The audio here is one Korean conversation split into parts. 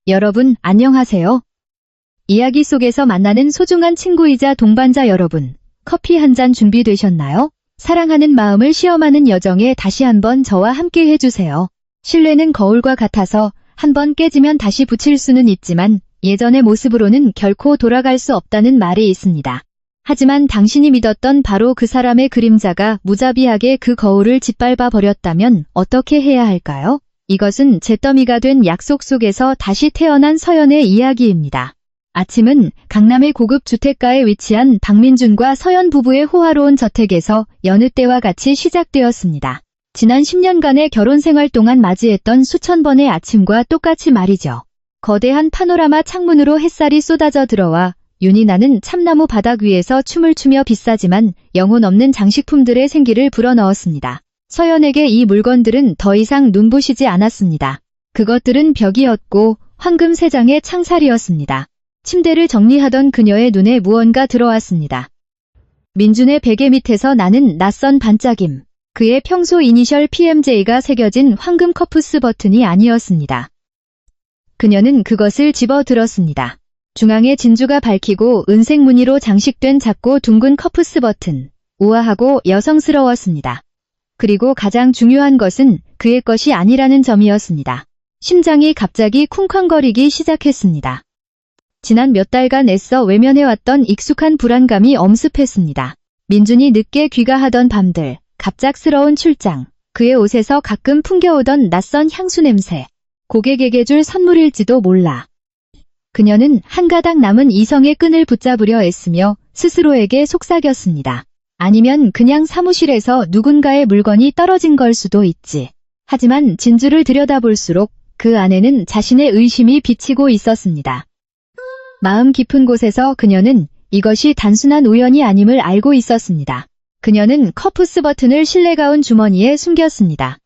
여러분, 안녕하세요. 이야기 속에서 만나는 소중한 친구이자 동반자 여러분, 커피 한 잔 준비되셨나요? 사랑하는 마음을 시험하는 여정에 다시 한번 저와 함께 해주세요. 신뢰는 거울과 같아서 한번 깨지면 다시 붙일 수는 있지만 예전의 모습으로는 결코 돌아갈 수 없다는 말이 있습니다. 하지만 당신이 믿었던 바로 그 사람의 그림자가 무자비하게 그 거울을 짓밟아 버렸다면 어떻게 해야 할까요? 이것은 잿더미가 된 약속 속에서 다시 태어난 서연의 이야기입니다. 아침은 강남의 고급 주택가에 위치한 박민준과 서연 부부의 호화로운 저택에서 여느 때와 같이 시작되었습니다. 지난 10년간의 결혼 생활 동안 맞이했던 수천 번의 아침과 똑같이 말이죠. 거대한 파노라마 창문으로 햇살이 쏟아져 들어와 윤이 나는 참나무 바닥 위에서 춤을 추며 비싸지만 영혼 없는 장식품들의 생기를 불어넣었습니다. 서연에게 이 물건들은 더 이상 눈부시지 않았습니다. 그것들은 벽이었고 황금 세 장의 창살이었습니다. 침대를 정리하던 그녀의 눈에 무언가 들어왔습니다. 민준의 베개 밑에서 나는 낯선 반짝임. 그의 평소 이니셜 PMJ가 새겨진 황금 커프스 버튼이 아니었습니다. 그녀는 그것을 집어들었습니다. 중앙에 진주가 밝히고 은색 무늬로 장식된 작고 둥근 커프스 버튼. 우아하고 여성스러웠습니다. 그리고 가장 중요한 것은 그의 것이 아니라는 점이었습니다. 심장이 갑자기 쿵쾅거리기 시작했습니다. 지난 몇 달간 애써 외면해왔던 익숙한 불안감이 엄습했습니다. 민준이 늦게 귀가하던 밤들, 갑작스러운 출장, 그의 옷에서 가끔 풍겨오던 낯선 향수 냄새, 고객에게 줄 선물일지도 몰라. 그녀는 한 가닥 남은 이성의 끈을 붙잡으려 애쓰며 스스로에게 속삭였습니다. 아니면 그냥 사무실에서 누군가의 물건이 떨어진 걸 수도 있지. 하지만 진주를 들여다볼수록 그 안에는 자신의 의심이 비치고 있었습니다. 마음 깊은 곳에서 그녀는 이것이 단순한 우연이 아님을 알고 있었습니다. 그녀는 커프스 버튼을 실내 가운 주머니에 숨겼습니다.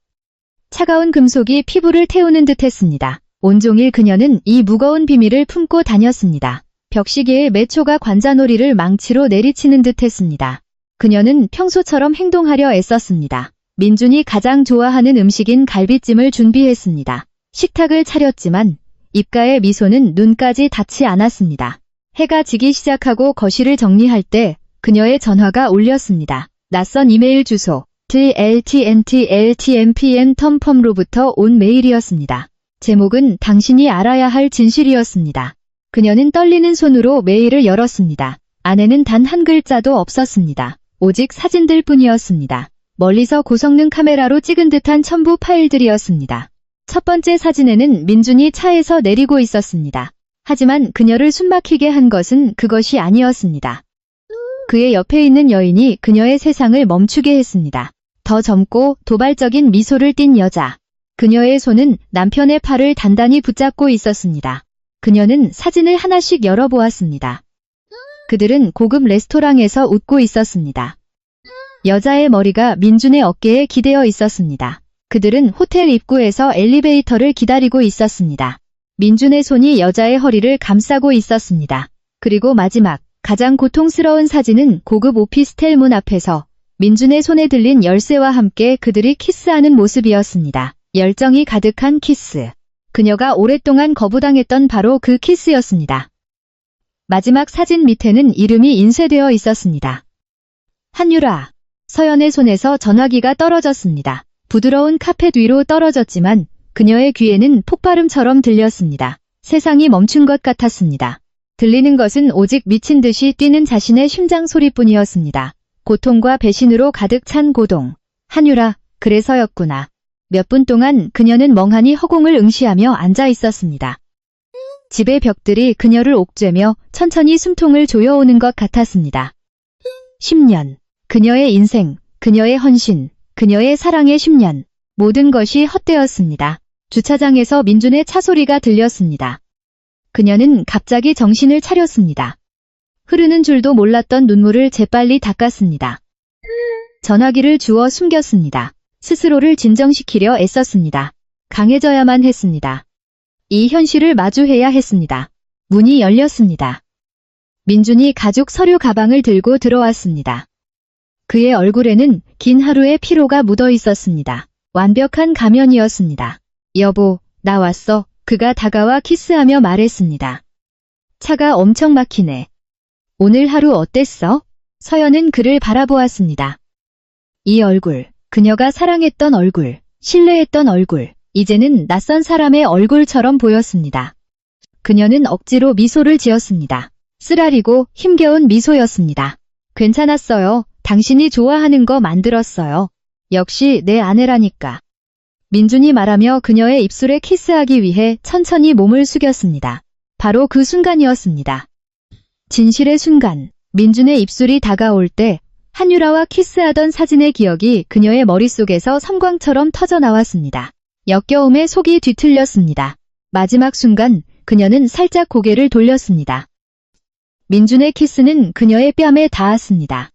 차가운 금속이 피부를 태우는 듯 했습니다. 온종일 그녀는 이 무거운 비밀을 품고 다녔습니다. 벽시계의 매초가 관자놀이를 망치로 내리치는 듯 했습니다. 그녀는 평소처럼 행동하려 애썼습니다. 민준이 가장 좋아하는 음식인 갈비찜을 준비했습니다. 식탁을 차렸지만 입가의 미소는 눈까지 닿지 않았습니다. 해가 지기 시작하고 거실을 정리할 때 그녀의 전화가 울렸습니다. 낯선 이메일 주소 tltntltmpn.com로부터 온 메일이었습니다. 제목은 당신이 알아야 할 진실이었습니다. 그녀는 떨리는 손으로 메일을 열었습니다. 안에는 단 한 글자도 없었습니다. 오직 사진들 뿐이었습니다. 멀리서 고성능 카메라로 찍은 듯한 첨부 파일들이었습니다. 첫 번째 사진에는 민준이 차에서 내리고 있었습니다. 하지만 그녀를 숨막히게 한 것은 그것이 아니었습니다. 그의 옆에 있는 여인이 그녀의 세상을 멈추게 했습니다. 더 젊고 도발적인 미소를 띤 여자. 그녀의 손은 남편의 팔을 단단히 붙잡고 있었습니다. 그녀는 사진을 하나씩 열어보았습니다. 그들은 고급 레스토랑에서 웃고 있었습니다. 여자의 머리가 민준의 어깨에 기대어 있었습니다. 그들은 호텔 입구에서 엘리베이터를 기다리고 있었습니다. 민준의 손이 여자의 허리를 감싸고 있었습니다. 그리고 마지막, 가장 고통스러운 사진은 고급 오피스텔 문 앞에서 민준의 손에 들린 열쇠와 함께 그들이 키스하는 모습이었습니다. 열정이 가득한 키스. 그녀가 오랫동안 거부당했던 바로 그 키스였습니다. 마지막 사진 밑에는 이름이 인쇄되어 있었습니다. 한유라. 서연의 손에서 전화기가 떨어졌습니다. 부드러운 카펫 위로 떨어졌지만 그녀의 귀에는 폭발음처럼 들렸습니다. 세상이 멈춘 것 같았습니다. 들리는 것은 오직 미친 듯이 뛰는 자신의 심장 소리뿐이었습니다. 고통과 배신으로 가득 찬 고동. 한유라, 그래서였구나. 몇 분 동안 그녀는 멍하니 허공을 응시하며 앉아 있었습니다. 집의 벽들이 그녀를 옥죄며 천천히 숨통을 조여오는 것 같았습니다. 10년. 그녀의 인생, 그녀의 헌신, 그녀의 사랑의 10년. 모든 것이 헛되었습니다. 주차장에서 민준의 차 소리가 들렸습니다. 그녀는 갑자기 정신을 차렸습니다. 흐르는 줄도 몰랐던 눈물을 재빨리 닦았습니다. 전화기를 주워 숨겼습니다. 스스로를 진정시키려 애썼습니다. 강해져야만 했습니다. 이 현실을 마주해야 했습니다. 문이 열렸습니다. 민준이 가죽 서류 가방을 들고 들어왔습니다. 그의 얼굴에는 긴 하루의 피로가 묻어 있었습니다. 완벽한 가면이었습니다. 여보, 나 왔어. 그가 다가와 키스하며 말했습니다. 차가 엄청 막히네. 오늘 하루 어땠어? 서연은 그를 바라보았습니다. 이 얼굴, 그녀가 사랑했던 얼굴, 신뢰했던 얼굴, 이제는 낯선 사람의 얼굴처럼 보였습니다. 그녀는 억지로 미소를 지었습니다. 쓰라리고 힘겨운 미소였습니다. 괜찮았어요. 당신이 좋아하는 거 만들었어요. 역시 내 아내라니까. 민준이 말하며 그녀의 입술에 키스하기 위해 천천히 몸을 숙였습니다. 바로 그 순간이었습니다. 진실의 순간, 민준의 입술이 다가올 때 한유라와 키스하던 사진의 기억이 그녀의 머릿속에서 섬광처럼 터져나왔습니다. 역겨움에 속이 뒤틀렸습니다. 마지막 순간 그녀는 살짝 고개를 돌렸습니다. 민준의 키스는 그녀의 뺨에 닿았습니다.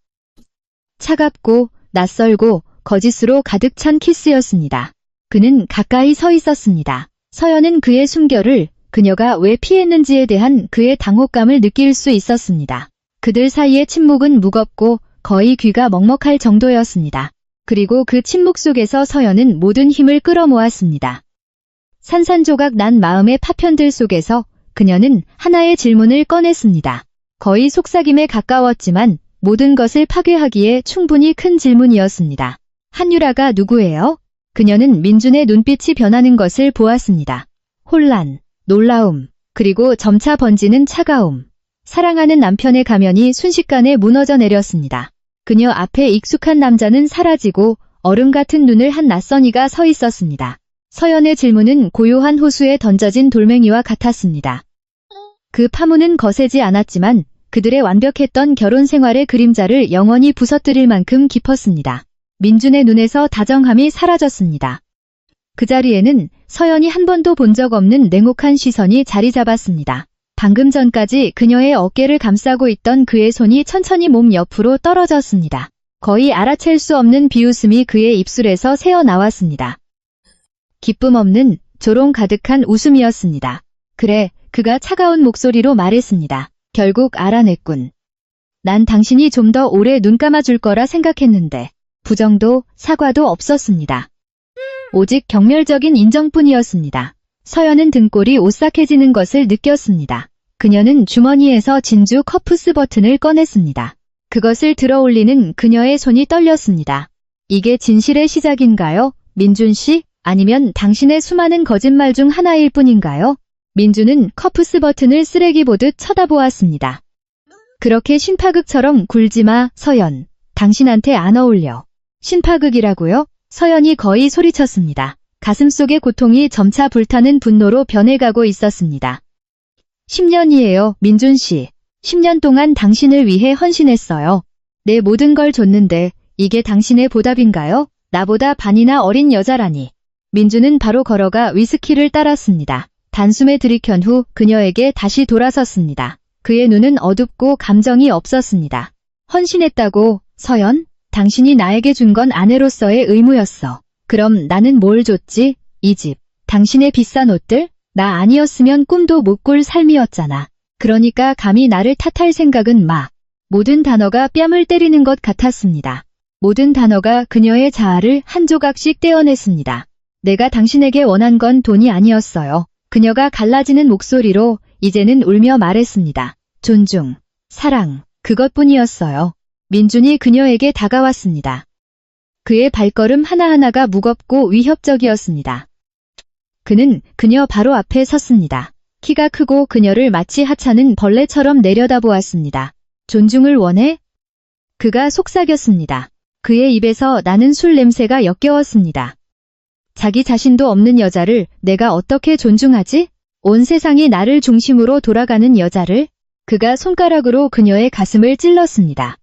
차갑고 낯설고 거짓으로 가득 찬 키스였습니다. 그는 가까이 서 있었습니다. 서연은 그의 숨결을, 그녀가 왜 피했는지에 대한 그의 당혹감을 느낄 수 있었습니다. 그들 사이의 침묵은 무겁고 거의 귀가 먹먹할 정도였습니다. 그리고 그 침묵 속에서 서연은 모든 힘을 끌어모았습니다. 산산조각 난 마음의 파편들 속에서 그녀는 하나의 질문을 꺼냈습니다. 거의 속삭임에 가까웠지만 모든 것을 파괴하기에 충분히 큰 질문이었습니다. 한유라가 누구예요? 그녀는 민준의 눈빛이 변하는 것을 보았습니다. 혼란, 놀라움, 그리고 점차 번지는 차가움. 사랑하는 남편의 가면이 순식간에 무너져 내렸습니다. 그녀 앞에 익숙한 남자는 사라지고 얼음 같은 눈을 한 낯선 이가 서 있었습니다. 서연의 질문은 고요한 호수에 던져진 돌멩이와 같았습니다. 그 파문은 거세지 않았지만 그들의 완벽했던 결혼 생활의 그림자를 영원히 부서뜨릴 만큼 깊었습니다. 민준의 눈에서 다정함이 사라졌습니다. 그 자리에는 서연이 한 번도 본 적 없는 냉혹한 시선이 자리 잡았습니다. 방금 전까지 그녀의 어깨를 감싸고 있던 그의 손이 천천히 몸 옆으로 떨어졌습니다. 거의 알아챌 수 없는 비웃음이 그의 입술에서 새어나왔습니다. 기쁨 없는 조롱 가득한 웃음이었습니다. 그래, 그가 차가운 목소리로 말했습니다. 결국 알아냈군. 난 당신이 좀 더 오래 눈 감아줄 거라 생각했는데 부정도 사과도 없었습니다. 오직 경멸적인 인정뿐이었습니다. 서연은 등골이 오싹해지는 것을 느꼈습니다. 그녀는 주머니에서 진주 커프스 버튼을 꺼냈습니다. 그것을 들어올리는 그녀의 손이 떨렸습니다. 이게 진실의 시작인가요? 민준 씨? 아니면 당신의 수많은 거짓말 중 하나일 뿐인가요? 민준은 커프스 버튼을 쓰레기 보듯 쳐다보았습니다. 그렇게 신파극처럼 굴지 마, 서연. 당신한테 안 어울려. 신파극이라고요? 서연이 거의 소리쳤습니다. 가슴속의 고통이 점차 불타는 분노로 변해가고 있었습니다. 10년이에요, 민준 씨. 10년 동안 당신을 위해 헌신했어요. 내 모든 걸 줬는데 이게 당신의 보답인가요? 나보다 반이나 어린 여자라니. 민준은 바로 걸어가 위스키를 따랐습니다. 단숨에 들이켠 후 그녀에게 다시 돌아섰습니다. 그의 눈은 어둡고 감정이 없었습니다. 헌신했다고, 서연? 당신이 나에게 준 건 아내로서의 의무였어. 그럼 나는 뭘 줬지? 이 집, 당신의 비싼 옷들? 나 아니었으면 꿈도 못 꿀 삶이었잖아. 그러니까 감히 나를 탓할 생각은 마. 모든 단어가 뺨을 때리는 것 같았습니다. 모든 단어가 그녀의 자아를 한 조각씩 떼어냈습니다. 내가 당신에게 원한 건 돈이 아니었어요. 그녀가 갈라지는 목소리로 이제는 울며 말했습니다. 존중, 사랑, 그것뿐이었어요. 민준이 그녀에게 다가왔습니다. 그의 발걸음 하나하나가 무겁고 위협적이었습니다. 그는 그녀 바로 앞에 섰습니다. 키가 크고 그녀를 마치 하찮은 벌레처럼 내려다보았습니다. 존중을 원해? 그가 속삭였습니다. 그의 입에서 나는 술 냄새가 역겨웠습니다. 자기 자신도 없는 여자를 내가 어떻게 존중하지? 온 세상이 나를 중심으로 돌아가는 여자를? 그가 손가락으로 그녀의 가슴을 찔렀습니다.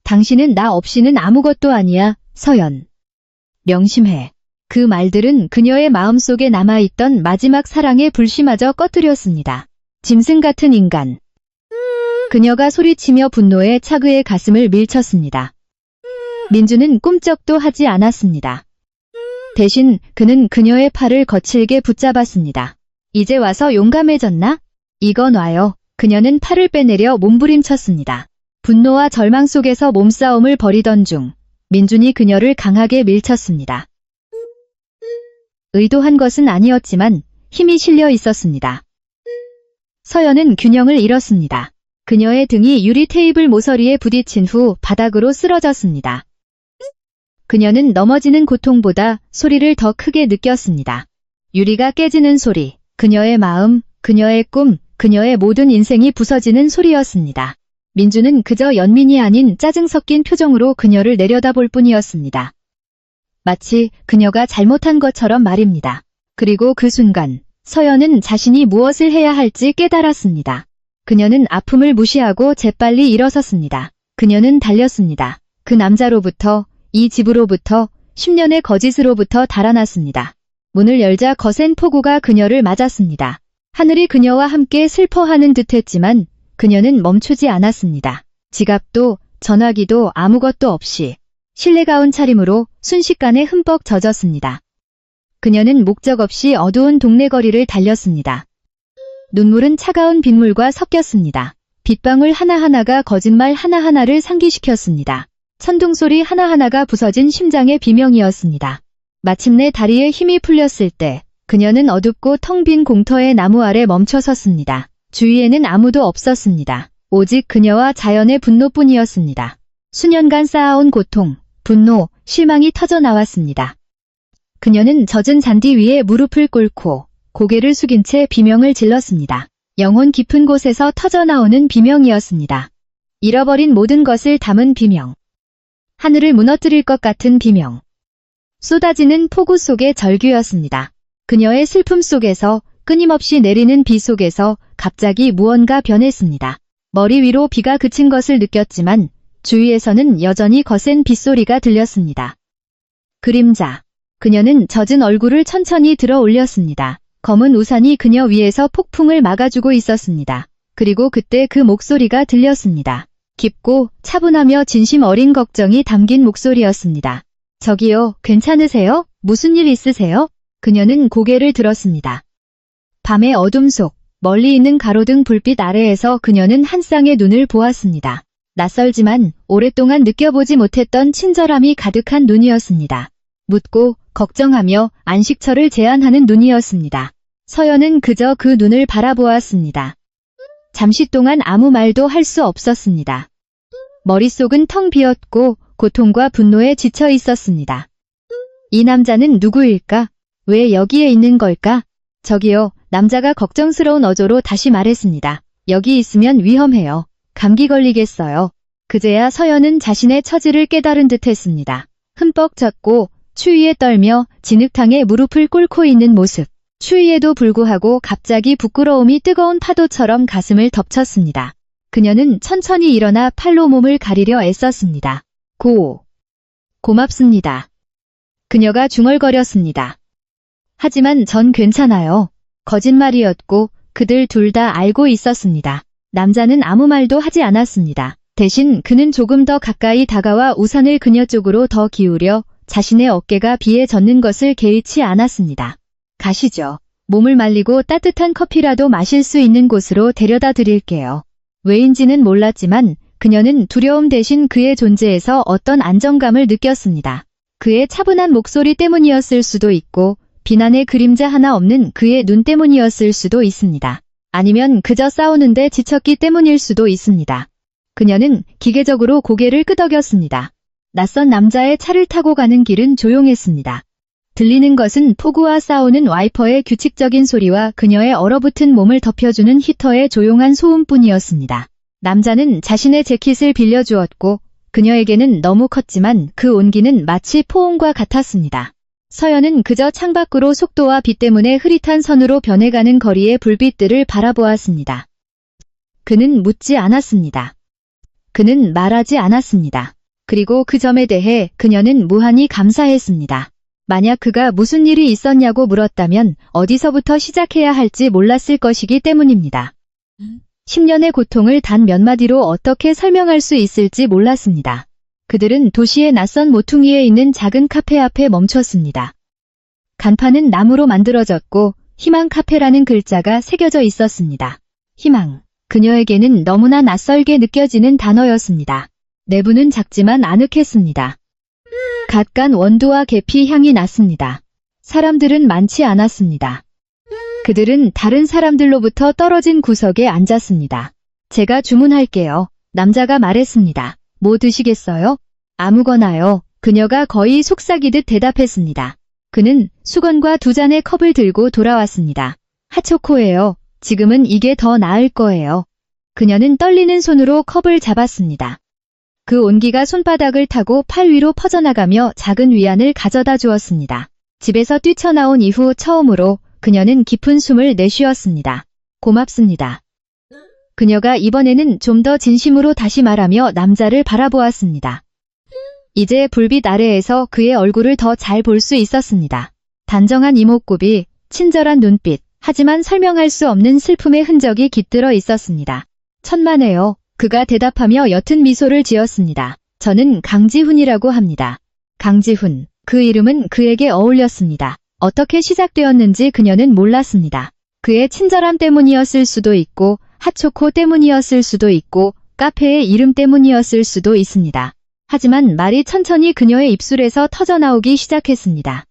당신은 나 없이는 아무것도 아니야, 서연. 명심해. 그 말들은 그녀의 마음속에 남아있던 마지막 사랑의 불씨마저 꺼뜨렸습니다. 짐승 같은 인간. 그녀가 소리치며 분노에 차 그의 가슴을 밀쳤습니다. 민주는 꿈쩍도 하지 않았습니다. 대신 그는 그녀의 팔을 거칠게 붙잡았습니다. 이제 와서 용감해졌나? 이거 놔요. 그녀는 팔을 빼내려 몸부림쳤습니다. 분노와 절망 속에서 몸싸움을 벌이던 중 민준이 그녀를 강하게 밀쳤습니다. 의도한 것은 아니었지만 힘이 실려 있었습니다. 서연은 균형을 잃었습니다. 그녀의 등이 유리 테이블 모서리에 부딪힌 후 바닥으로 쓰러졌습니다. 그녀는 넘어지는 고통보다 소리를 더 크게 느꼈습니다. 유리가 깨지는 소리, 그녀의 마음, 그녀의 꿈, 그녀의 모든 인생이 부서지는 소리였습니다. 민주는 그저 연민이 아닌 짜증 섞인 표정으로 그녀를 내려다볼 뿐이었습니다. 마치 그녀가 잘못한 것처럼 말입니다. 그리고 그 순간 서연은 자신이 무엇을 해야 할지 깨달았습니다. 그녀는 아픔을 무시하고 재빨리 일어섰습니다. 그녀는 달렸습니다. 그 남자로부터, 이 집으로부터, 10년의 거짓으로부터 달아났습니다. 문을 열자 거센 폭우가 그녀를 맞았습니다. 하늘이 그녀와 함께 슬퍼하는 듯했지만 그녀는 멈추지 않았습니다. 지갑도 전화기도 아무것도 없이 실내가 온 차림으로 순식간에 흠뻑 젖었습니다. 그녀는 목적 없이 어두운 동네 거리를 달렸습니다. 눈물은 차가운 빗물과 섞였습니다. 빗방울 하나하나가 거짓말 하나하나를 상기시켰습니다. 천둥소리 하나하나가 부서진 심장의 비명이었습니다. 마침내 다리에 힘이 풀렸을 때 그녀는 어둡고 텅 빈 공터의 나무 아래 멈춰 섰습니다. 주위에는 아무도 없었습니다. 오직 그녀와 자연의 분노뿐이었습니다. 수년간 쌓아온 고통, 분노, 실망이 터져나왔습니다. 그녀는 젖은 잔디 위에 무릎을 꿇고 고개를 숙인 채 비명을 질렀습니다. 영혼 깊은 곳에서 터져나오는 비명이었습니다. 잃어버린 모든 것을 담은 비명. 하늘을 무너뜨릴 것 같은 비명. 쏟아지는 폭우 속의 절규였습니다. 그녀의 슬픔 속에서, 끊임없이 내리는 비 속에서 갑자기 무언가 변했습니다. 머리 위로 비가 그친 것을 느꼈지만 주위에서는 여전히 거센 빗소리가 들렸습니다. 그림자. 그녀는 젖은 얼굴을 천천히 들어 올렸습니다. 검은 우산이 그녀 위에서 폭풍을 막아주고 있었습니다. 그리고 그때 그 목소리가 들렸습니다. 깊고 차분하며 진심 어린 걱정이 담긴 목소리였습니다. 저기요, 괜찮으세요? 무슨 일 있으세요? 그녀는 고개를 들었습니다. 밤의 어둠 속, 멀리 있는 가로등 불빛 아래에서 그녀는 한 쌍의 눈을 보았습니다. 낯설지만 오랫동안 느껴보지 못했던 친절함이 가득한 눈이었습니다. 묻고 걱정하며 안식처를 제안하는 눈이었습니다. 서연은 그저 그 눈을 바라보았습니다. 잠시 동안 아무 말도 할 수 없었습니다. 머릿속은 텅 비었고 고통과 분노에 지쳐 있었습니다. 이 남자는 누구일까? 왜 여기에 있는 걸까? 저기요, 남자가 걱정스러운 어조로 다시 말했습니다. 여기 있으면 위험해요. 감기 걸리겠어요. 그제야 서연은 자신의 처지를 깨달은 듯 했습니다. 흠뻑 젖고 추위에 떨며 진흙탕에 무릎을 꿇고 있는 모습. 추위에도 불구하고 갑자기 부끄러움이 뜨거운 파도처럼 가슴을 덮쳤습니다. 그녀는 천천히 일어나 팔로 몸을 가리려 애썼습니다. 고맙습니다. 그녀가 중얼거렸습니다. 하지만 전 괜찮아요. 거짓말이었고 그들 둘 다 알고 있었습니다. 남자는 아무 말도 하지 않았습니다. 대신 그는 조금 더 가까이 다가와 우산을 그녀 쪽으로 더 기울여 자신의 어깨가 비에 젖는 것을 개의치 않았습니다. 가시죠. 몸을 말리고 따뜻한 커피라도 마실 수 있는 곳으로 데려다 드릴게요. 왜인지는 몰랐지만 그녀는 두려움 대신 그의 존재에서 어떤 안정감을 느꼈습니다. 그의 차분한 목소리 때문이었을 수도 있고 비난의 그림자 하나 없는 그의 눈 때문이었을 수도 있습니다. 아니면 그저 싸우는데 지쳤기 때문일 수도 있습니다. 그녀는 기계적으로 고개를 끄덕였습니다. 낯선 남자의 차를 타고 가는 길은 조용했습니다. 들리는 것은 폭우와 싸우는 와이퍼의 규칙적인 소리와 그녀의 얼어붙은 몸을 덮여주는 히터의 조용한 소음뿐이었습니다. 남자는 자신의 재킷을 빌려주었고 그녀에게는 너무 컸지만 그 온기는 마치 포옹과 같았습니다. 서연은 그저 창밖으로 속도와 비 때문에 흐릿한 선으로 변해가는 거리의 불빛들을 바라보았습니다. 그는 묻지 않았습니다. 그는 말하지 않았습니다. 그리고 그 점에 대해 그녀는 무한히 감사했습니다. 만약 그가 무슨 일이 있었냐고 물었다면 어디서부터 시작해야 할지 몰랐을 것이기 때문입니다. 10년의 고통을 단 몇 마디로 어떻게 설명할 수 있을지 몰랐습니다. 그들은 도시의 낯선 모퉁이에 있는 작은 카페 앞에 멈췄습니다. 간판은 나무로 만들어졌고 희망 카페라는 글자가 새겨져 있었습니다. 희망. 그녀에게는 너무나 낯설게 느껴지는 단어였습니다. 내부는 작지만 아늑했습니다. 갓간 원두와 계피 향이 났습니다. 사람들은 많지 않았습니다. 그들은 다른 사람들로부터 떨어진 구석에 앉았습니다. 제가 주문할게요. 남자가 말했습니다. 뭐 드시겠어요? 아무거나요. 그녀가 거의 속삭이듯 대답했습니다. 그는 수건과 2잔의 컵을 들고 돌아왔습니다. 핫초코예요. 지금은 이게 더 나을 거예요. 그녀는 떨리는 손으로 컵을 잡았습니다. 그 온기가 손바닥을 타고 팔 위로 퍼져나가며 작은 위안을 가져다 주었습니다. 집에서 뛰쳐나온 이후 처음으로 그녀는 깊은 숨을 내쉬었습니다. 고맙습니다. 그녀가 이번에는 좀 더 진심으로 다시 말하며 남자를 바라보았습니다. 이제 불빛 아래에서 그의 얼굴을 더 잘 볼 수 있었습니다. 단정한 이목구비, 친절한 눈빛, 하지만 설명할 수 없는 슬픔의 흔적이 깃들어 있었습니다. 천만에요. 그가 대답하며 옅은 미소를 지었습니다. 저는 강지훈이라고 합니다. 강지훈. 그 이름은 그에게 어울렸습니다. 어떻게 시작되었는지 그녀는 몰랐습니다. 그의 친절함 때문이었을 수도 있고, 핫초코 때문이었을 수도 있고, 카페의 이름 때문이었을 수도 있습니다. 하지만 말이 천천히 그녀의 입술에서 터져나오기 시작했습니다.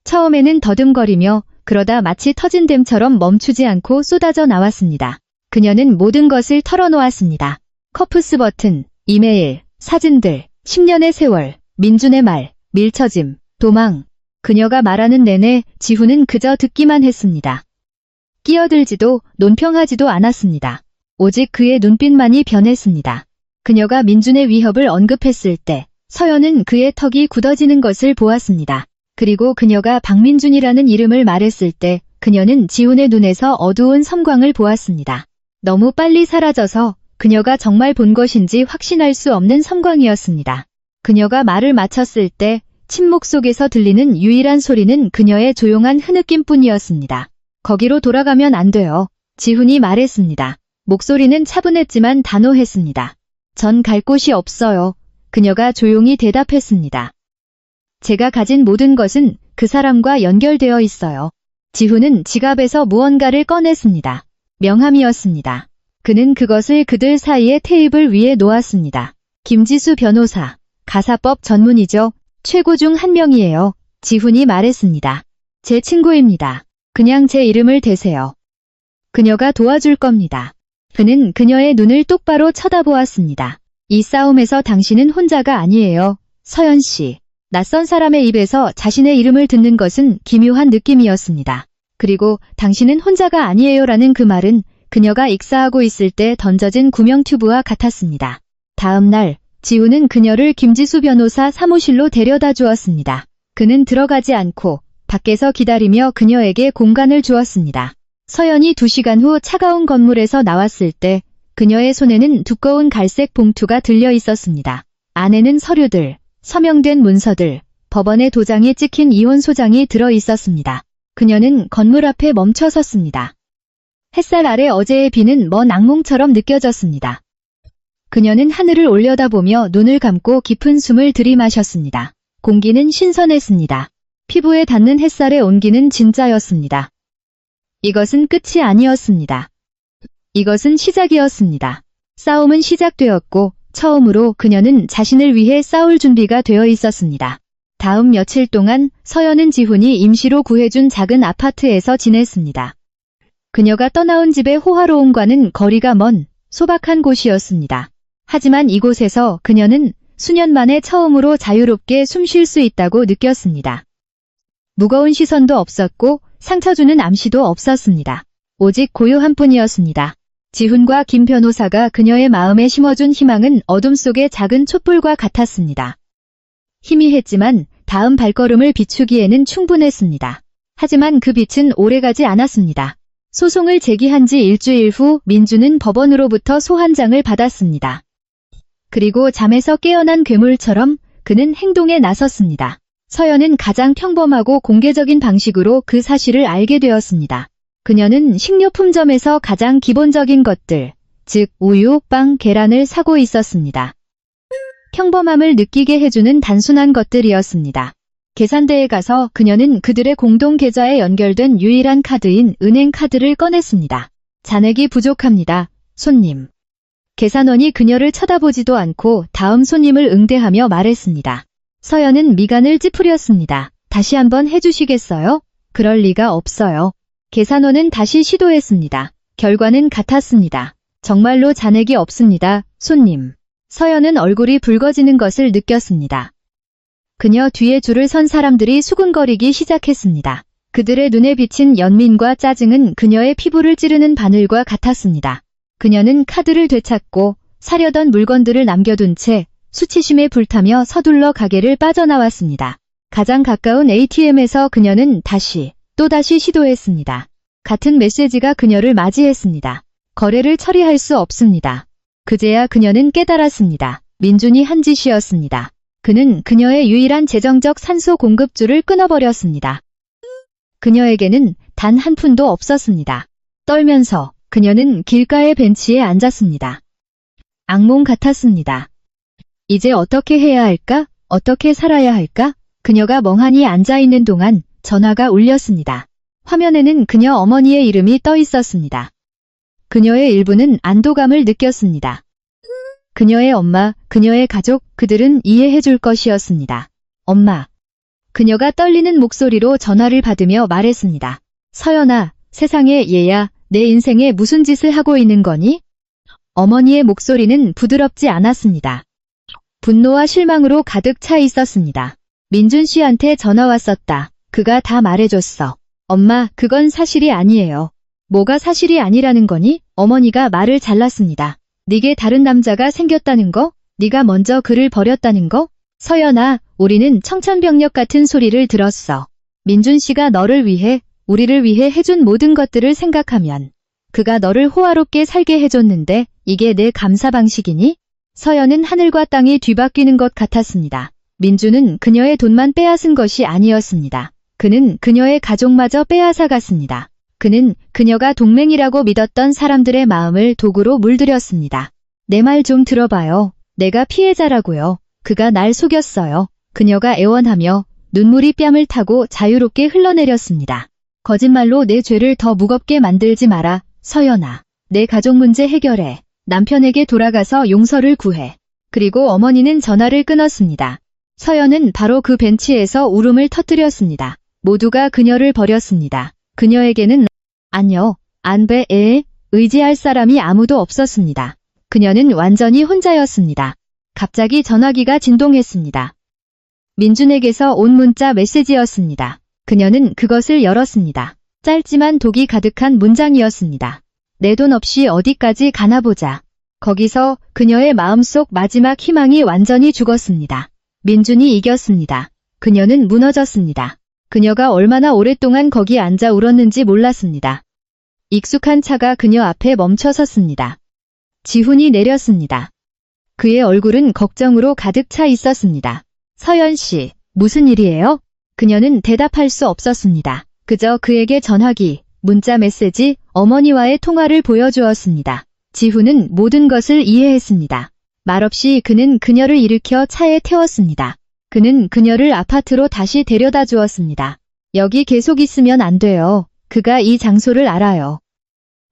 처음에는 더듬거리며 그러다 마치 터진 댐처럼 멈추지 않고 쏟아져 나왔습니다. 그녀는 모든 것을 털어놓았습니다. 커프스 버튼, 이메일, 사진들, 10년의 세월, 민준의 말, 밀처짐, 도망. 그녀가 말하는 내내 지훈은 그저 듣기만 했습니다. 끼어들지도 논평하지도 않았습니다. 오직 그의 눈빛만이 변했습니다. 그녀가 민준의 위협을 언급했을 때 서연은 그의 턱이 굳어지는 것을 보았습니다. 그리고 그녀가 박민준이라는 이름을 말했을 때 그녀는 지훈의 눈에서 어두운 섬광을 보았습니다. 너무 빨리 사라져서 그녀가 정말 본 것인지 확신할 수 없는 섬광이었습니다. 그녀가 말을 마쳤을 때 침묵 속에서 들리는 유일한 소리는 그녀의 조용한 흐느낌뿐이었습니다. 거기로 돌아가면 안 돼요. 지훈이 말했습니다. 목소리는 차분했지만 단호했습니다. 전 갈 곳이 없어요. 그녀가 조용히 대답했습니다. 제가 가진 모든 것은 그 사람과 연결되어 있어요. 지훈은 지갑에서 무언가를 꺼냈습니다. 명함이었습니다. 그는 그것을 그들 사이의 테이블 위에 놓았습니다. 김지수 변호사, 가사법 전문이죠. 최고 중 한 명이에요. 지훈이 말했습니다. 제 친구입니다. 그냥 제 이름을 대세요. 그녀가 도와줄 겁니다. 그는 그녀의 눈을 똑바로 쳐다보았습니다. 이 싸움에서 당신은 혼자가 아니에요. 서연 씨. 낯선 사람의 입에서 자신의 이름을 듣는 것은 기묘한 느낌이었습니다. 그리고 당신은 혼자가 아니에요라는 그 말은 그녀가 익사하고 있을 때 던져진 구명 튜브와 같았습니다. 다음 날 지훈은 그녀를 김지수 변호사 사무실로 데려다 주었습니다. 그는 들어가지 않고 밖에서 기다리며 그녀에게 공간을 주었습니다. 서연이 2시간 후 차가운 건물에서 나왔을 때 그녀의 손에는 두꺼운 갈색 봉투가 들려 있었습니다. 안에는 서류들, 서명된 문서들, 법원의 도장이 찍힌 이혼 소장이 들어 있었습니다. 그녀는 건물 앞에 멈춰 섰습니다. 햇살 아래 어제의 비는 먼 악몽처럼 느껴졌습니다. 그녀는 하늘을 올려다보며 눈을 감고 깊은 숨을 들이마셨습니다. 공기는 신선했습니다. 피부에 닿는 햇살의 온기는 진짜였습니다. 이것은 끝이 아니었습니다. 이것은 시작이었습니다. 싸움은 시작되었고 처음으로 그녀는 자신을 위해 싸울 준비가 되어 있었습니다. 다음 며칠 동안 서연은 지훈이 임시로 구해준 작은 아파트에서 지냈습니다. 그녀가 떠나온 집의 호화로움과는 거리가 먼 소박한 곳이었습니다. 하지만 이곳에서 그녀는 수년 만에 처음으로 자유롭게 숨 쉴 수 있다고 느꼈습니다. 무거운 시선도 없었고 상처 주는 암시도 없었습니다. 오직 고요한 뿐이었습니다. 지훈과 김 변호사가 그녀의 마음에 심어준 희망은 어둠 속의 작은 촛불과 같았습니다. 희미했지만 다음 발걸음을 비추기에는 충분했습니다. 하지만 그 빛은 오래가지 않았습니다. 소송을 제기한 지 일주일 후 민주는 법원으로부터 소환장을 받았습니다. 그리고 잠에서 깨어난 괴물처럼 그는 행동에 나섰습니다. 서연은 가장 평범하고 공개적인 방식으로 그 사실을 알게 되었습니다. 그녀는 식료품점에서 가장 기본적인 것들, 즉 우유, 빵, 계란을 사고 있었습니다. 평범함을 느끼게 해주는 단순한 것들이었습니다. 계산대에 가서 그녀는 그들의 공동 계좌에 연결된 유일한 카드인 은행 카드를 꺼냈습니다. 잔액이 부족합니다, 손님. 계산원이 그녀를 쳐다보지도 않고 다음 손님을 응대하며 말했습니다. 서연은 미간을 찌푸렸습니다. 다시 한번 해주시겠어요? 그럴 리가 없어요. 계산원은 다시 시도했습니다. 결과는 같았습니다. 정말로 잔액이 없습니다, 손님. 서연은 얼굴이 붉어지는 것을 느꼈습니다. 그녀 뒤에 줄을 선 사람들이 수군거리기 시작했습니다. 그들의 눈에 비친 연민과 짜증은 그녀의 피부를 찌르는 바늘과 같았습니다. 그녀는 카드를 되찾고 사려던 물건들을 남겨둔 채 수치심에 불타며 서둘러 가게를 빠져나왔습니다. 가장 가까운 ATM에서 그녀는 또다시 시도했습니다. 같은 메시지가 그녀를 맞이했습니다. 거래를 처리할 수 없습니다. 그제야 그녀는 깨달았습니다. 민준이 한 짓이었습니다. 그는 그녀의 유일한 재정적 산소 공급줄을 끊어버렸습니다. 그녀에게는 단 한 푼도 없었습니다. 떨면서 그녀는 길가의 벤치에 앉았습니다. 악몽 같았습니다. 이제 어떻게 해야 할까? 어떻게 살아야 할까? 그녀가 멍하니 앉아있는 동안 전화가 울렸습니다. 화면에는 그녀 어머니의 이름이 떠 있었습니다. 그녀의 일부는 안도감을 느꼈습니다. 그녀의 엄마, 그녀의 가족, 그들은 이해해줄 것이었습니다. 엄마. 그녀가 떨리는 목소리로 전화를 받으며 말했습니다. 서연아, 세상에 얘야, 내 인생에 무슨 짓을 하고 있는 거니? 어머니의 목소리는 부드럽지 않았습니다. 분노와 실망으로 가득 차 있었습니다. 민준 씨한테 전화 왔었다. 그가 다 말해줬어. 엄마, 그건 사실이 아니에요. 뭐가 사실이 아니라는 거니? 어머니가 말을 잘랐습니다. 네게 다른 남자가 생겼다는 거? 네가 먼저 그를 버렸다는 거? 서연아, 우리는 청천벽력 같은 소리를 들었어. 민준 씨가 너를 위해, 우리를 위해 해준 모든 것들을 생각하면 그가 너를 호화롭게 살게 해줬는데 이게 내 감사 방식이니? 서연은 하늘과 땅이 뒤바뀌는 것 같았습니다. 민준은 그녀의 돈만 빼앗은 것이 아니었습니다. 그는 그녀의 가족마저 빼앗아갔습니다. 그는 그녀가 동맹이라고 믿었던 사람들의 마음을 도구로 물들였습니다. 내 말 좀 들어봐요. 내가 피해자라고요. 그가 날 속였어요. 그녀가 애원하며 눈물이 뺨을 타고 자유롭게 흘러내렸습니다. 거짓말로 내 죄를 더 무겁게 만들지 마라. 서연아. 내 가족 문제 해결해. 남편에게 돌아가서 용서를 구해. 그리고 어머니는 전화를 끊었습니다. 서연은 바로 그 벤치에서 울음을 터뜨렸습니다. 모두가 그녀를 버렸습니다. 그녀에게는 안배에 의지할 사람이 아무도 없었습니다. 그녀는 완전히 혼자였습니다. 갑자기 전화기가 진동했습니다. 민준에게서 온 문자 메시지였습니다. 그녀는 그것을 열었습니다. 짧지만 독이 가득한 문장이었습니다. 내 돈 없이 어디까지 가나 보자. 거기서 그녀의 마음속 마지막 희망이 완전히 죽었습니다. 민준이 이겼습니다. 그녀는 무너졌습니다. 그녀가 얼마나 오랫동안 거기 앉아 울었는지 몰랐습니다. 익숙한 차가 그녀 앞에 멈춰 섰습니다. 지훈이 내렸습니다. 그의 얼굴은 걱정으로 가득 차 있었습니다. 서연 씨, 무슨 일이에요? 그녀는 대답할 수 없었습니다. 그저 그에게 전화기, 문자 메시지, 어머니와의 통화를 보여주었습니다. 지훈은 모든 것을 이해했습니다. 말없이 그는 그녀를 일으켜 차에 태웠습니다. 그는 그녀를 아파트로 다시 데려다 주었습니다. 여기 계속 있으면 안 돼요. 그가 이 장소를 알아요.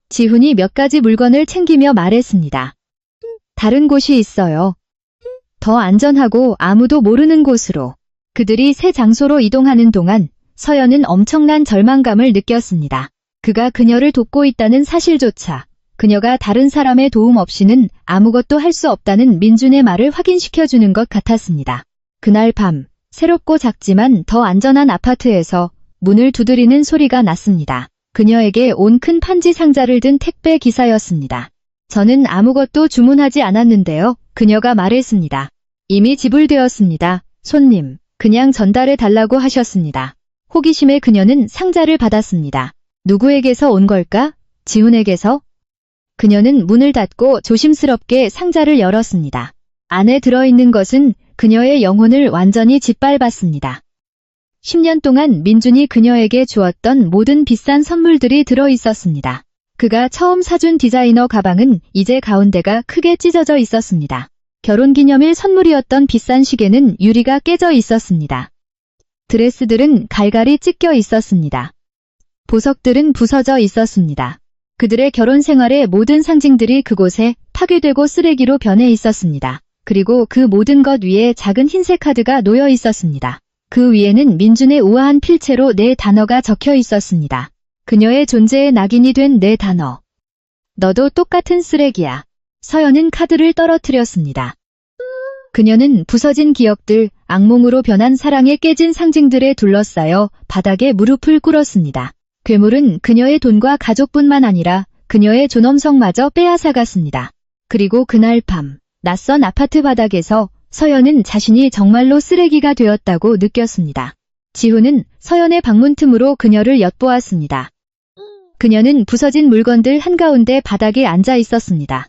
지훈이 몇 가지 물건을 챙기며 말했습니다. 다른 곳이 있어요. 더 안전하고 아무도 모르는 곳으로. 그들이 새 장소로 이동하는 동안 서연은 엄청난 절망감을 느꼈습니다. 그가 그녀를 돕고 있다는 사실조차, 그녀가 다른 사람의 도움 없이는 아무것도 할 수 없다는 민준의 말을 확인시켜주는 것 같았습니다. 그날 밤, 새롭고 작지만 더 안전한 아파트에서 문을 두드리는 소리가 났습니다. 그녀에게 온 큰 판지 상자를 든 택배 기사였습니다. 저는 아무것도 주문하지 않았는데요. 그녀가 말했습니다. 이미 지불되었습니다. 손님, 그냥 전달해 달라고 하셨습니다. 호기심에 그녀는 상자를 받았습니다. 누구에게서 온 걸까? 지훈에게서? 그녀는 문을 닫고 조심스럽게 상자를 열었습니다. 안에 들어있는 것은 그녀의 영혼을 완전히 짓밟았습니다. 10년 동안 민준이 그녀에게 주었던 모든 비싼 선물들이 들어있었습니다. 그가 처음 사준 디자이너 가방은 이제 가운데가 크게 찢어져 있었습니다. 결혼기념일 선물이었던 비싼 시계는 유리가 깨져 있었습니다. 드레스들은 갈갈이 찢겨 있었습니다. 보석들은 부서져 있었습니다. 그들의 결혼 생활의 모든 상징들이 그곳에 파괴되고 쓰레기로 변해 있었습니다. 그리고 그 모든 것 위에 작은 흰색 카드가 놓여 있었습니다. 그 위에는 민준의 우아한 필체로 4 단어가 적혀 있었습니다. 그녀의 존재에 낙인이 된 네 단어. 너도 똑같은 쓰레기야. 서연은 카드를 떨어뜨렸습니다. 그녀는 부서진 기억들, 악몽으로 변한 사랑에 깨진 상징들에 둘러싸여 바닥에 무릎을 꿇었습니다. 괴물은 그녀의 돈과 가족뿐만 아니라 그녀의 존엄성마저 빼앗아갔습니다. 그리고 그날 밤, 낯선 아파트 바닥에서 서연은 자신이 정말로 쓰레기가 되었다고 느꼈습니다. 지훈은 서연의 방문 틈으로 그녀를 엿보았습니다. 그녀는 부서진 물건들 한가운데 바닥에 앉아 있었습니다.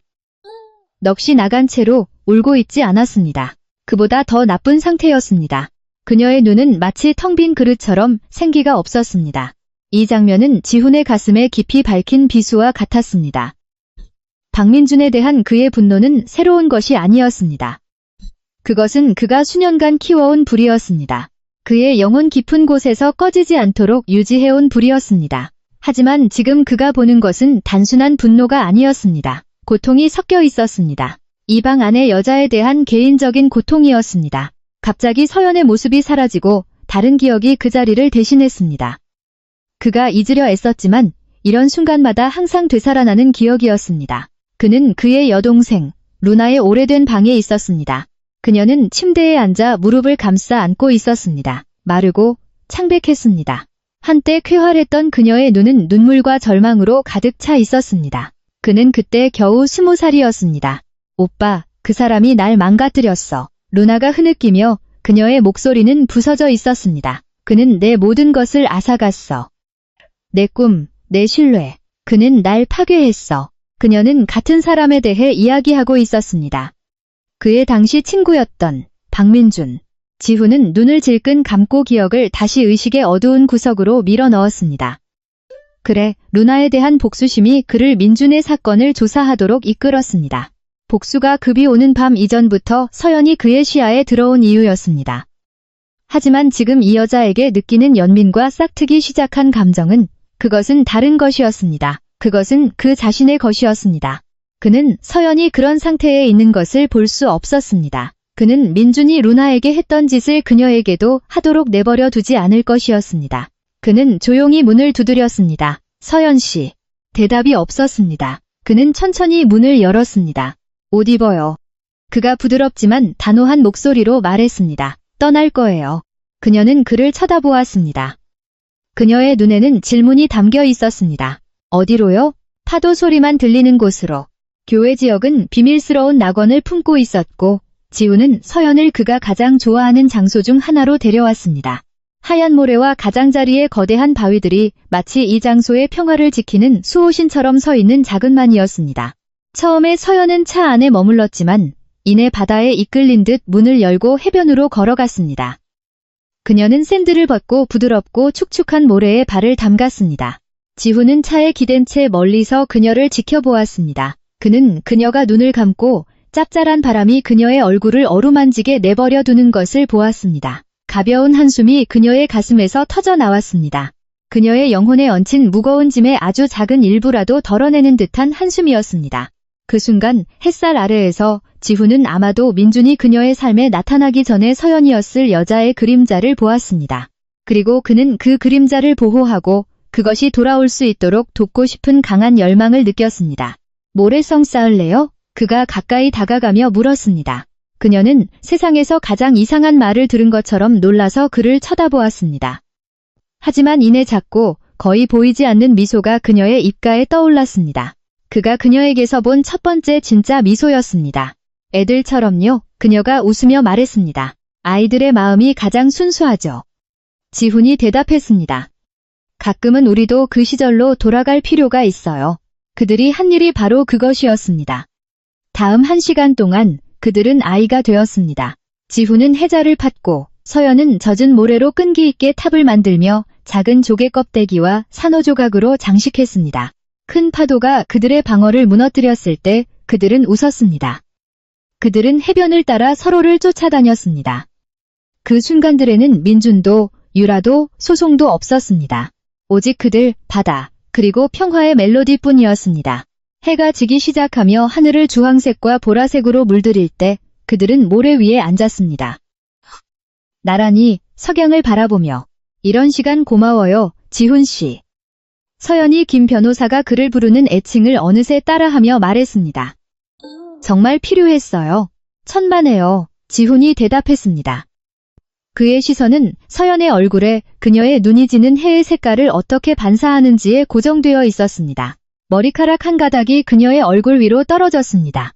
넋이 나간 채로 울고 있지 않았습니다. 그보다 더 나쁜 상태였습니다. 그녀의 눈은 마치 텅 빈 그릇처럼 생기가 없었습니다. 이 장면은 지훈의 가슴에 깊이 박힌 비수와 같았습니다. 박민준에 대한 그의 분노는 새로운 것이 아니었습니다. 그것은 그가 수년간 키워온 불이었습니다. 그의 영혼 깊은 곳에서 꺼지지 않도록 유지해온 불이었습니다. 하지만 지금 그가 보는 것은 단순한 분노가 아니었습니다. 고통이 섞여 있었습니다. 이 방 안의 여자에 대한 개인적인 고통이었습니다. 갑자기 서연의 모습이 사라지고 다른 기억이 그 자리를 대신했습니다. 그가 잊으려 애썼지만 이런 순간마다 항상 되살아나는 기억이었습니다. 그는 그의 여동생, 루나의 오래된 방에 있었습니다. 그녀는 침대에 앉아 무릎을 감싸 안고 있었습니다. 마르고 창백했습니다. 한때 쾌활했던 그녀의 눈은 눈물과 절망으로 가득 차 있었습니다. 그는 그때 겨우 20살이었습니다. 오빠, 그 사람이 날 망가뜨렸어. 루나가 흐느끼며 그녀의 목소리는 부서져 있었습니다. 그는 내 모든 것을 앗아갔어. 내 꿈, 내 신뢰. 그는 날 파괴했어. 그녀는 같은 사람에 대해 이야기하고 있었습니다. 그의 당시 친구였던 박민준. 지훈은 눈을 질끈 감고 기억을 다시 의식의 어두운 구석으로 밀어 넣었습니다. 그래, 루나에 대한 복수심이 그를 민준의 사건을 조사하도록 이끌었습니다. 복수가 급이 오는 밤 이전부터 서연이 그의 시야에 들어온 이유였습니다. 하지만 지금 이 여자에게 느끼는 연민과 싹트기 시작한 감정은 그것은 다른 것이었습니다. 그것은 그 자신의 것이었습니다. 그는 서연이 그런 상태에 있는 것을 볼 수 없었습니다. 그는 민준이 루나에게 했던 짓을 그녀에게도 하도록 내버려 두지 않을 것이었습니다. 그는 조용히 문을 두드렸습니다. 서연 씨. 대답이 없었습니다. 그는 천천히 문을 열었습니다. 옷 입어요. 그가 부드럽지만 단호한 목소리로 말했습니다. 떠날 거예요. 그녀는 그를 쳐다보았습니다. 그녀의 눈에는 질문이 담겨 있었습니다. 어디로요? 파도 소리만 들리는 곳으로. 교회 지역은 비밀스러운 낙원을 품고 있었고 지훈은 서연을 그가 가장 좋아하는 장소 중 하나로 데려왔습니다. 하얀 모래와 가장자리의 거대한 바위들이 마치 이 장소의 평화를 지키는 수호신처럼 서 있는 작은 만이었습니다. 처음에 서연은 차 안에 머물렀지만 이내 바다에 이끌린 듯 문을 열고 해변으로 걸어갔습니다. 그녀는 샌들을 벗고 부드럽고 축축한 모래에 발을 담갔습니다. 지훈은 차에 기댄 채 멀리서 그녀를 지켜보았습니다. 그는 그녀가 눈을 감고 짭짤한 바람이 그녀의 얼굴을 어루만지게 내버려 두는 것을 보았습니다. 가벼운 한숨이 그녀의 가슴에서 터져 나왔습니다. 그녀의 영혼에 얹힌 무거운 짐의 아주 작은 일부라도 덜어내는 듯한 한숨이었습니다. 그 순간 햇살 아래에서 지훈은 아마도 민준이 그녀의 삶에 나타나기 전에 서연이었을 여자의 그림자를 보았습니다. 그리고 그는 그 그림자를 보호하고 그것이 돌아올 수 있도록 돕고 싶은 강한 열망을 느꼈습니다. 모래성 쌓을래요? 그가 가까이 다가가며 물었습니다. 그녀는 세상에서 가장 이상한 말을 들은 것처럼 놀라서 그를 쳐다보았습니다. 하지만 이내 작고 거의 보이지 않는 미소가 그녀의 입가에 떠올랐습니다. 그가 그녀에게서 본 첫 번째 진짜 미소였습니다. 애들처럼요. 그녀가 웃으며 말했습니다. 아이들의 마음이 가장 순수하죠. 지훈이 대답했습니다. 가끔은 우리도 그 시절로 돌아갈 필요가 있어요. 그들이 한 일이 바로 그것이었습니다. 다음 1시간 동안 그들은 아이가 되었습니다. 지훈은 해자를 팠고 서연은 젖은 모래로 끈기 있게 탑을 만들며 작은 조개 껍데기와 산호조각으로 장식했습니다. 큰 파도가 그들의 방어를 무너뜨렸을 때 그들은 웃었습니다. 그들은 해변을 따라 서로를 쫓아다녔습니다. 그 순간들에는 민준도 유라도 소송도 없었습니다. 오직 그들, 바다, 그리고 평화의 멜로디뿐이었습니다. 해가 지기 시작하며 하늘을 주황색과 보라색으로 물들일 때 그들은 모래 위에 앉았습니다. 나란히 석양을 바라보며 이런 시간 고마워요, 지훈 씨. 서연이 김 변호사가 그를 부르는 애칭을 어느새 따라하며 말했습니다. 정말 필요했어요. 천만에요. 지훈이 대답했습니다. 그의 시선은 서연의 얼굴에 그녀의 눈이 지는 해의 색깔을 어떻게 반사하는지에 고정되어 있었습니다. 머리카락 한 가닥이 그녀의 얼굴 위로 떨어졌습니다.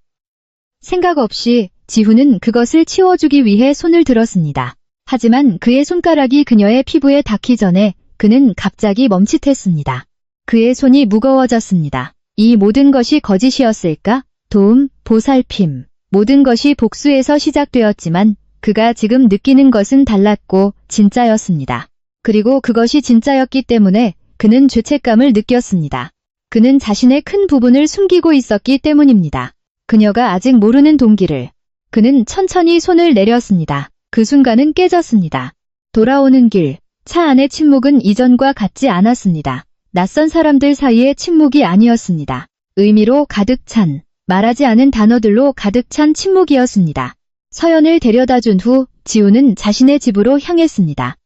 생각 없이 지훈은 그것을 치워주기 위해 손을 들었습니다. 하지만 그의 손가락이 그녀의 피부에 닿기 전에 그는 갑자기 멈칫했습니다. 그의 손이 무거워졌습니다. 이 모든 것이 거짓이었을까? 도움, 보살핌. 모든 것이 복수에서 시작되었지만 그가 지금 느끼는 것은 달랐고 진짜였습니다. 그리고 그것이 진짜였기 때문에 그는 죄책감을 느꼈습니다. 그는 자신의 큰 부분을 숨기고 있었기 때문입니다. 그녀가 아직 모르는 동기를. 그는 천천히 손을 내렸습니다. 그 순간은 깨졌습니다. 돌아오는 길, 차 안의 침묵은 이전과 같지 않았습니다. 낯선 사람들 사이의 침묵이 아니었습니다. 의미로 가득 찬, 말하지 않은 단어들로 가득 찬 침묵이었습니다. 서연을 데려다 준 후 지훈은 자신의 집으로 향했습니다.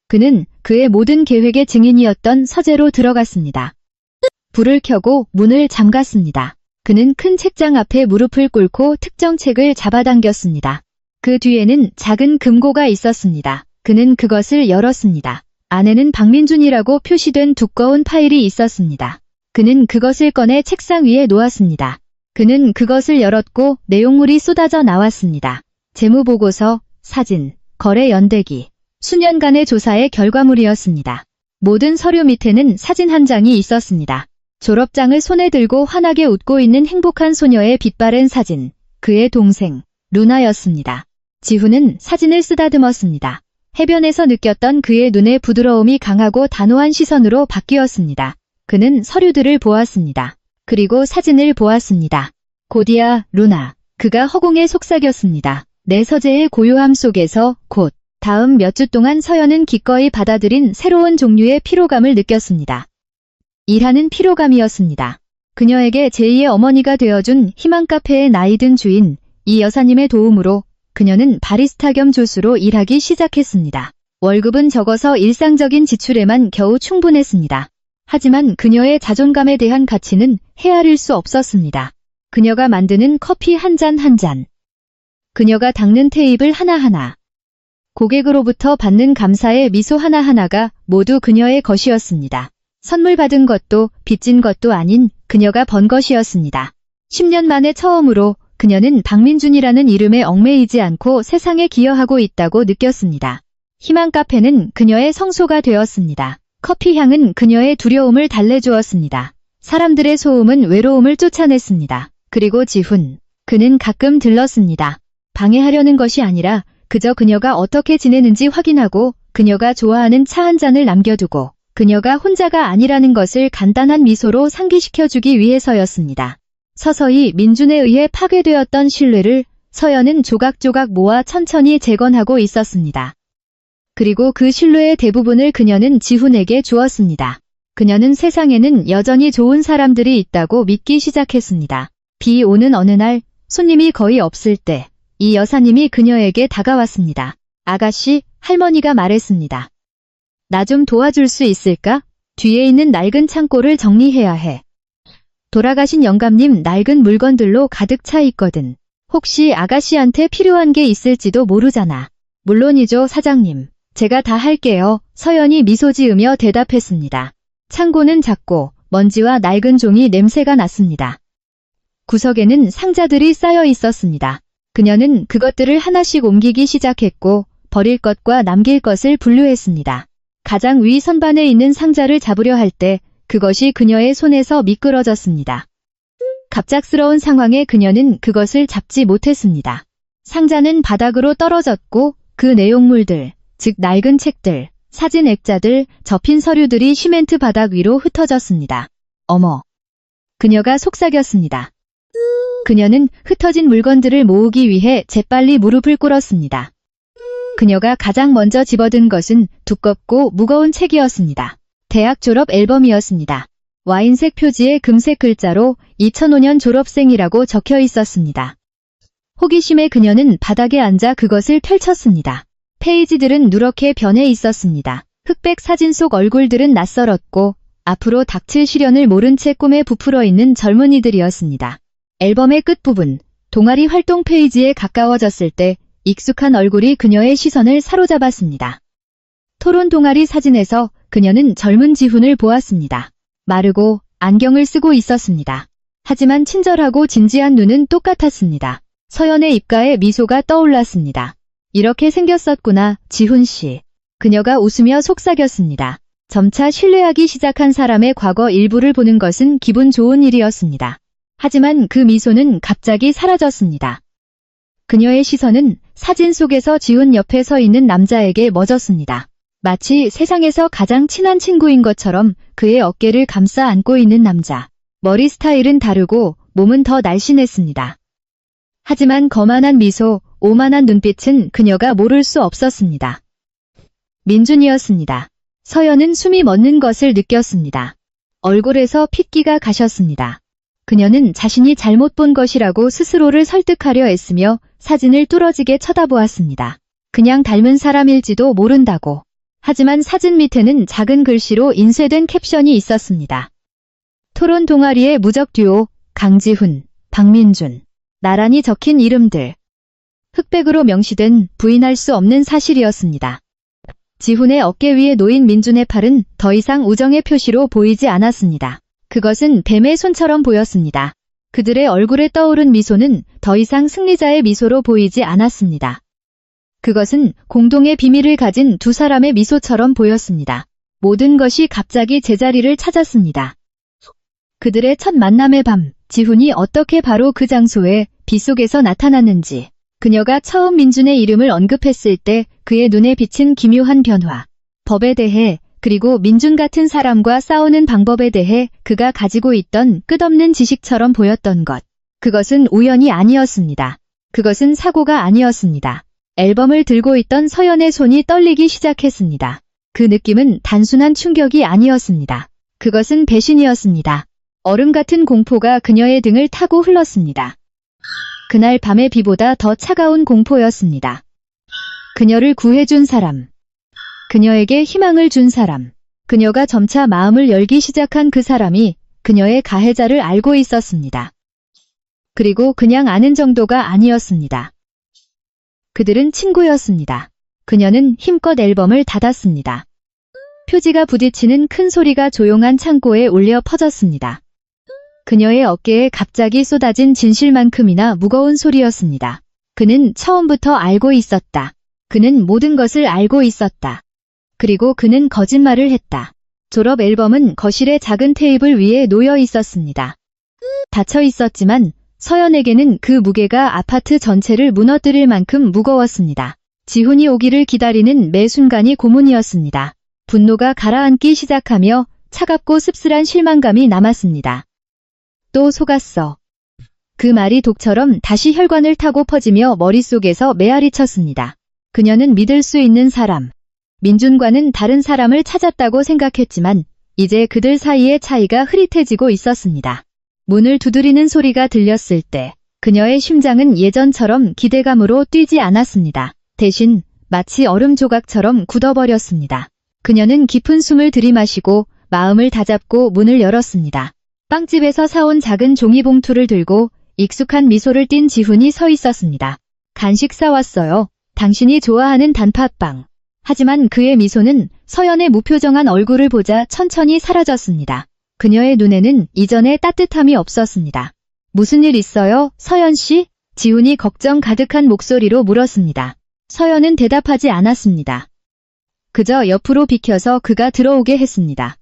그는 그의 모든 계획의 증인이었던 서재로 들어갔습니다. 불을 켜고 문을 잠갔습니다. 그는 큰 책장 앞에 무릎을 꿇고 특정 책을 잡아당겼습니다. 그 뒤에는 작은 금고가 있었습니다. 그는 그것을 열었습니다. 안에는 박민준이라고 표시된 두꺼운 파일이 있었습니다. 그는 그것을 꺼내 책상 위에 놓았습니다. 그는 그것을 열었고 내용물이 쏟아져 나왔습니다. 재무보고서, 사진, 거래 연대기, 수년간의 조사의 결과물이었습니다. 모든 서류 밑에는 사진 한 장이 있었습니다. 졸업장을 손에 들고 환하게 웃고 있는 행복한 소녀의 빛바랜 사진, 그의 동생, 루나였습니다. 지훈은 사진을 쓰다듬었습니다. 해변에서 느꼈던 그의 눈의 부드러움이 강하고 단호한 시선으로 바뀌었습니다. 그는 서류들을 보았습니다. 그리고 사진을 보았습니다. 곧이야, 루나. 그가 허공에 속삭였습니다. 내 서재의 고요함 속에서 곧 다음 몇 주 동안 서연은 기꺼이 받아들인 새로운 종류의 피로감을 느꼈습니다. 일하는 피로감이었습니다. 그녀에게 제2의 어머니가 되어준 희망 카페의 나이든 주인, 이 여사님의 도움으로 그녀는 바리스타 겸 조수로 일하기 시작했습니다. 월급은 적어서 일상적인 지출에만 겨우 충분했습니다. 하지만 그녀의 자존감에 대한 가치는 헤아릴 수 없었습니다. 그녀가 만드는 커피 한 잔 한 잔. 그녀가 닦는 테이블 하나하나. 고객으로부터 받는 감사의 미소 하나하나가 모두 그녀의 것이었습니다. 선물 받은 것도 빚진 것도 아닌 그녀가 번 것이었습니다. 10년 만에 처음으로 그녀는 박민준이라는 이름에 얽매이지 않고 세상에 기여하고 있다고 느꼈습니다. 희망 카페는 그녀의 성소가 되었습니다. 커피 향은 그녀의 두려움을 달래주었습니다. 사람들의 소음은 외로움을 쫓아냈습니다. 그리고 지훈. 그는 가끔 들렀습니다. 방해하려는 것이 아니라 그저 그녀가 어떻게 지내는지 확인하고 그녀가 좋아하는 차 한 잔을 남겨두고 그녀가 혼자가 아니라는 것을 간단한 미소로 상기시켜주기 위해서였습니다. 서서히 민준에 의해 파괴되었던 신뢰를 서연은 조각조각 모아 천천히 재건하고 있었습니다. 그리고 그 신뢰의 대부분을 그녀는 지훈에게 주었습니다. 그녀는 세상에는 여전히 좋은 사람들이 있다고 믿기 시작했습니다. 비 오는 어느 날, 손님이 거의 없을 때, 이 여사님이 그녀에게 다가왔습니다. 아가씨, 할머니가 말했습니다. 나 좀 도와줄 수 있을까? 뒤에 있는 낡은 창고를 정리해야 해. 돌아가신 영감님 낡은 물건들로 가득 차 있거든. 혹시 아가씨한테 필요한 게 있을지도 모르잖아. 물론이죠, 사장님. 제가 다 할게요. 서연이 미소 지으며 대답했습니다. 창고는 작고 먼지와 낡은 종이 냄새가 났습니다. 구석에는 상자들이 쌓여 있었습니다. 그녀는 그것들을 하나씩 옮기기 시작했고 버릴 것과 남길 것을 분류했습니다. 가장 위 선반에 있는 상자를 잡으려 할 때 그것이 그녀의 손에서 미끄러졌습니다. 갑작스러운 상황에 그녀는 그것을 잡지 못했습니다. 상자는 바닥으로 떨어졌고 그 내용물들, 즉 낡은 책들, 사진 액자들, 접힌 서류들이 시멘트 바닥 위로 흩어졌습니다. 어머! 그녀가 속삭였습니다. 그녀는 흩어진 물건들을 모으기 위해 재빨리 무릎을 꿇었습니다. 그녀가 가장 먼저 집어든 것은 두껍고 무거운 책이었습니다. 대학 졸업 앨범이었습니다. 와인색 표지에 금색 글자로 2005년 졸업생이라고 적혀 있었습니다. 호기심에 그녀는 바닥에 앉아 그것을 펼쳤습니다. 페이지들은 누렇게 변해 있었습니다. 흑백 사진 속 얼굴들은 낯설었고 앞으로 닥칠 시련을 모른 채 꿈에 부풀어 있는 젊은이들이었습니다. 앨범의 끝부분, 동아리 활동 페이지에 가까워졌을 때 익숙한 얼굴이 그녀의 시선을 사로잡았습니다. 토론 동아리 사진에서 그녀는 젊은 지훈을 보았습니다. 마르고 안경을 쓰고 있었습니다. 하지만 친절하고 진지한 눈은 똑같았습니다. 서연의 입가에 미소가 떠올랐습니다. 이렇게 생겼었구나, 지훈 씨. 그녀가 웃으며 속삭였습니다. 점차 신뢰하기 시작한 사람의 과거 일부를 보는 것은 기분 좋은 일이었습니다. 하지만 그 미소는 갑자기 사라졌습니다. 그녀의 시선은 사진 속에서 지훈 옆에 서 있는 남자에게 멎었습니다. 마치 세상에서 가장 친한 친구인 것처럼 그의 어깨를 감싸 안고 있는 남자. 머리 스타일은 다르고 몸은 더 날씬했습니다. 하지만 거만한 미소, 오만한 눈빛은 그녀가 모를 수 없었습니다. 민준이었습니다. 서연은 숨이 멎는 것을 느꼈습니다. 얼굴에서 핏기가 가셨습니다. 그녀는 자신이 잘못 본 것이라고 스스로를 설득하려 애쓰며 사진을 뚫어지게 쳐다보았습니다. 그냥 닮은 사람일지도 모른다고. 하지만 사진 밑에는 작은 글씨로 인쇄된 캡션이 있었습니다. 토론 동아리의 무적 듀오, 강지훈, 박민준. 나란히 적힌 이름들. 흑백으로 명시된 부인할 수 없는 사실이었습니다. 지훈의 어깨 위에 놓인 민준의 팔은 더 이상 우정의 표시로 보이지 않았습니다. 그것은 뱀의 손처럼 보였습니다. 그들의 얼굴에 떠오른 미소는 더 이상 승리자의 미소로 보이지 않았습니다. 그것은 공동의 비밀을 가진 두 사람의 미소처럼 보였습니다. 모든 것이 갑자기 제자리를 찾았습니다. 그들의 첫 만남의 밤, 지훈이 어떻게 바로 그 장소에 빗속에서 나타났는지, 그녀가 처음 민준의 이름을 언급했을 때 그의 눈에 비친 기묘한 변화, 법에 대해, 그리고 민준 같은 사람과 싸우는 방법에 대해 그가 가지고 있던 끝없는 지식처럼 보였던 것. 그것은 우연이 아니었습니다. 그것은 사고가 아니었습니다. 앨범을 들고 있던 서연의 손이 떨리기 시작했습니다. 그 느낌은 단순한 충격이 아니었습니다. 그것은 배신이었습니다. 얼음 같은 공포가 그녀의 등을 타고 흘렀습니다. 그날 밤의 비보다 더 차가운 공포였습니다. 그녀를 구해준 사람. 그녀에게 희망을 준 사람. 그녀가 점차 마음을 열기 시작한 그 사람이 그녀의 가해자를 알고 있었습니다. 그리고 그냥 아는 정도가 아니었습니다. 그들은 친구였습니다. 그녀는 힘껏 앨범을 닫았습니다. 표지가 부딪히는 큰 소리가 조용한 창고에 울려 퍼졌습니다. 그녀의 어깨에 갑자기 쏟아진 진실만큼이나 무거운 소리였습니다. 그는 처음부터 알고 있었다. 그는 모든 것을 알고 있었다. 그리고 그는 거짓말을 했다. 졸업 앨범은 거실의 작은 테이블 위에 놓여 있었습니다. 닫혀 있었지만 서연에게는 그 무게가 아파트 전체를 무너뜨릴 만큼 무거웠습니다. 지훈이 오기를 기다리는 매 순간이 고문이었습니다. 분노가 가라앉기 시작하며 차갑고 씁쓸한 실망감이 남았습니다. 또 속았어. 그 말이 독처럼 다시 혈관을 타고 퍼지며 머릿속에서 메아리 쳤습니다. 그녀는 믿을 수 있는 사람, 민준과는 다른 사람을 찾았다고 생각했지만 이제 그들 사이의 차이가 흐릿해지고 있었습니다. 문을 두드리는 소리가 들렸을 때 그녀의 심장은 예전처럼 기대감으로 뛰지 않았습니다. 대신 마치 얼음 조각처럼 굳어버렸습니다. 그녀는 깊은 숨을 들이마시고 마음을 다잡고 문을 열었습니다. 빵집에서 사온 작은 종이봉투를 들고 익숙한 미소를 띤 지훈이 서 있었습니다. 간식 사왔어요. 당신이 좋아하는 단팥빵. 하지만 그의 미소는 서연의 무표정한 얼굴을 보자 천천히 사라졌습니다. 그녀의 눈에는 이전의 따뜻함이 없었습니다. 무슨 일 있어요, 서연 씨? 지훈이 걱정 가득한 목소리로 물었습니다. 서연은 대답하지 않았습니다. 그저 옆으로 비켜서 그가 들어오게 했습니다.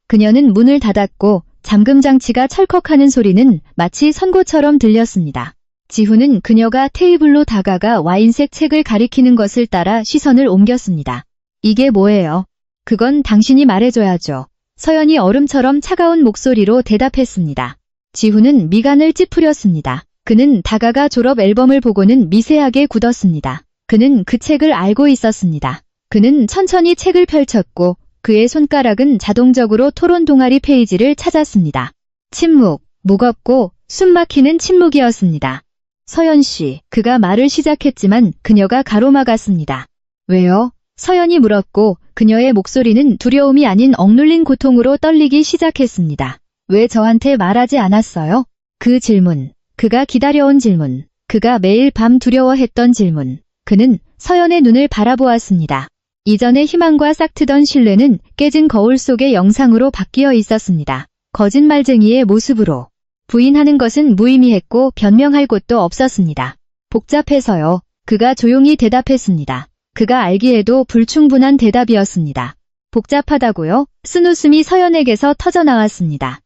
그녀는 문을 닫았고 잠금 장치가 찰컥하는 소리는 마치 선고처럼 들렸습니다. 지훈은 그녀가 테이블로 다가가 와인색 책을 가리키는 것을 따라 시선을 옮겼습니다. 이게 뭐예요? 그건 당신이 말해줘야죠. 서연이 얼음처럼 차가운 목소리로 대답했습니다. 지훈은 미간을 찌푸렸습니다. 그는 다가가 졸업 앨범을 보고는 미세하게 굳었습니다. 그는 그 책을 알고 있었습니다. 그는 천천히 책을 펼쳤고 그의 손가락은 자동적으로 토론 동아리 페이지를 찾았습니다. 침묵, 무겁고 숨막히는 침묵이었습니다. 서연 씨, 그가 말을 시작했지만 그녀가 가로막았습니다. 왜요? 서연이 물었고 그녀의 목소리는 두려움이 아닌 억눌린 고통으로 떨리기 시작했습니다. 왜 저한테 말하지 않았어요? 그 질문, 그가 기다려온 질문, 그가 매일 밤 두려워했던 질문. 그는 서연의 눈을 바라보았습니다. 이전의 희망과 싹트던 신뢰는 깨진 거울 속의 영상으로 바뀌어 있었습니다. 거짓말쟁이의 모습으로. 부인하는 것은 무의미했고 변명할 곳도 없었습니다. 복잡해서요. 그가 조용히 대답했습니다. 그가 알기에도 불충분한 대답이었습니다. 복잡하다고요? 쓴웃음이 서연에게서 터져나왔습니다.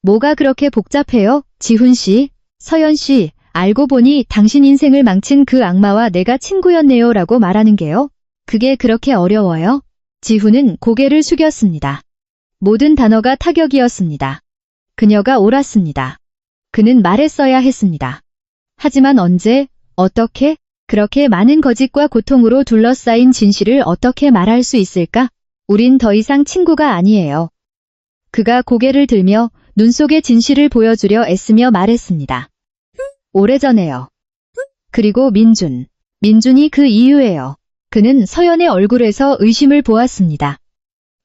뭐가 그렇게 복잡해요? 지훈 씨, 서연 씨, 알고 보니 당신 인생을 망친 그 악마와 내가 친구였네요 라고 말하는 게요? 그게 그렇게 어려워요? 지훈은 고개를 숙였습니다. 모든 단어가 타격이었습니다. 그녀가 옳았습니다. 그는 말했어야 했습니다. 하지만 언제, 어떻게, 그렇게 많은 거짓과 고통으로 둘러싸인 진실을 어떻게 말할 수 있을까? 우린 더 이상 친구가 아니에요. 그가 고개를 들며 눈 속의 진실을 보여주려 애쓰며 말했습니다. 오래전에요. 그리고 민준이 그 이유예요. 그는 서연의 얼굴에서 의심을 보았습니다.